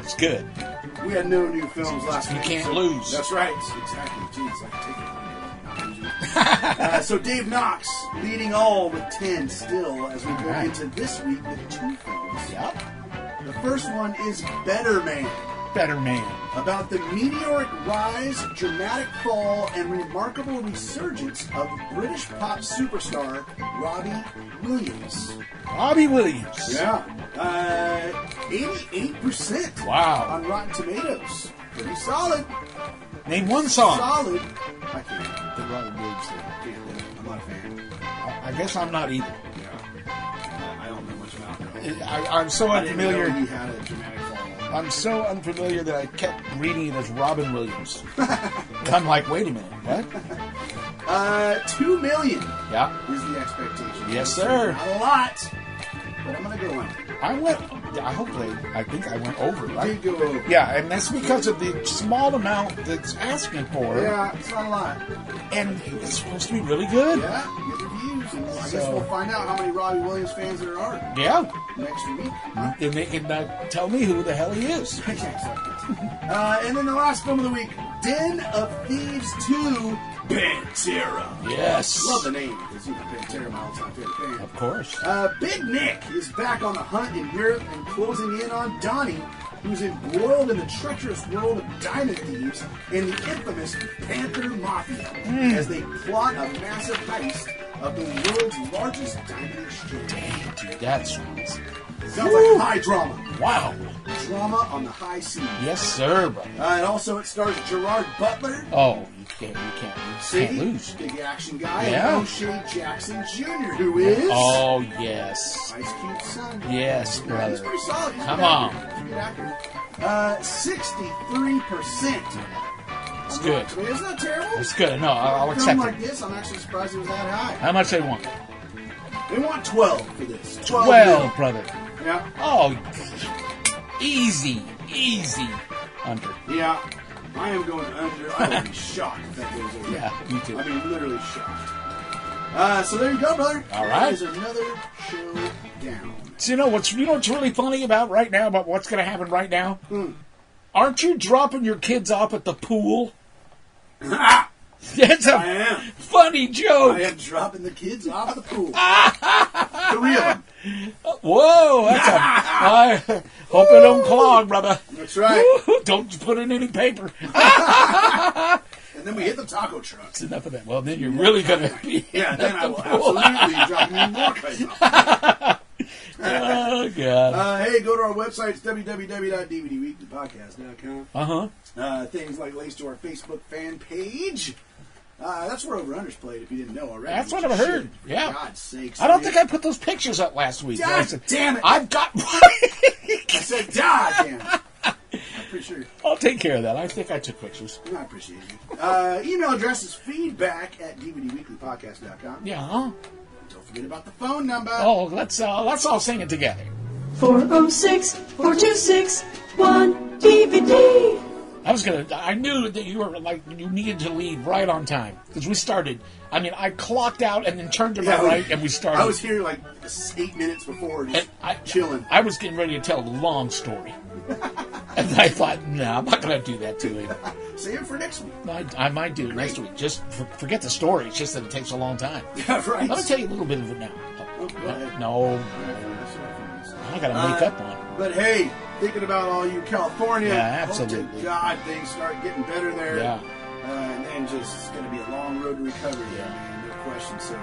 It's good. We had no new films last week. You can't lose. That's right. Exactly. Jeez, I can take it. So Dave Knox leading all with 10 still as we go into this week with 2 films. Yep. The first one is Better Man. Better Man. About the meteoric rise, dramatic fall, and remarkable resurgence of British pop superstar Robbie Williams. Robbie Williams. Yeah. 88%. Wow. On Rotten Tomatoes. Pretty solid. Name one song. Solid. I can't. The Robbie Williams thing. I'm not a fan. I guess I'm not either. Yeah. I don't know much about it. I'm so unfamiliar. I didn't know he had a dramatic fall. I'm so unfamiliar that I kept reading it as Robin Williams. I'm like, wait a minute, what? 2 million. Yeah. Is the expectation. Yes, sir. Not a lot, but I'm gonna go under. I think I went over, right? You did go over. Yeah, and that's because of the small amount that's asking for. Yeah, it's not a lot. And it's supposed to be really good. Yeah, good reviews. Thieves, and I guess we'll find out how many Robbie Williams fans there are. Yeah. Next week. Then they can tell me who the hell he is. And then the last film of the week, Den of Thieves 2, Pantera. Yes. Love the name, because Pantera, my all-time favorite band. Of course. Big Nick is back on the hunt in Europe and closing in on Donnie, who's embroiled in the treacherous world of diamond thieves and the infamous Panther Mafia as they plot a massive heist of the world's largest diamond exchange. Dang, dude, that's sounds like high drama. Wow. Drama on the high seas. Yes, sir, brother. And also it stars Gerard Butler. Oh, you can't lose. Big action guy. Yeah. And O'Shea Jackson Jr., who is... Oh, yes. Ice Cube's son. Yes, brother. He's pretty solid. Come on. He's a good actor. 63%. It's good. I mean, isn't that terrible? It's good. No, I'll accept like it. this, I'm actually surprised it was that high. How much they want? They want 12 for this. 12, brother. Yeah. Oh, easy. Under. Yeah. I am going under. I would be shocked if that goes over. Yeah, me too. I mean, literally shocked. So there you go, brother. All right. There's another show down. So you know what's really funny about right now, about what's going to happen right now? Aren't you dropping your kids off at the pool? That's a funny joke. I am dropping the kids off at the pool. 3 of them. Whoa, I hope it don't clog, brother. That's right. Don't put in any paper. And then we hit the taco truck. That's enough of that. Well, then you're really going to be... Yeah, then I will absolutely be dropping in more kids off. Oh, God. Hey, go to our website. It's www.dvdweeklypodcast.com. Things like links to our Facebook fan page. That's where Over-Under's played, if you didn't know already. That's what I've heard. Yeah. God's sakes. I don't think I put those pictures up last week. God damn it. I've got... I said, God damn it. I'm pretty sure. I'll take care of that. I think I took pictures. I appreciate you. Email address is feedback@dvdweeklypodcast.com. Yeah. Don't forget about the phone number. Oh, let's all sing it together. 406-426-1DVD. I knew that you needed to leave right on time. Because we started, I clocked out and then turned to my right and we started. I was here like 8 minutes before, just chilling. I was getting ready to tell a long story. And I thought, no, I'm not going to do that to him. Save it for next week. I might do it next week. Just forget the story. It's just that it takes a long time. Yeah, right. Let me tell you a little bit of it now. Oh, go ahead. No. I got to make up on it. But hey, thinking about all you California. Yeah, absolutely. Hope to God things start getting better there. Yeah. And then just, it's going to be a long road to recovery. Yeah. Man, no question. So,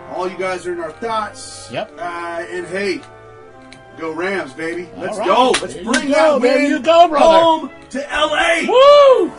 all you guys are in our thoughts. Yep. And hey, go Rams, baby. Let's right. go. Let's bring that win there you go, brother. home to LA. Woo!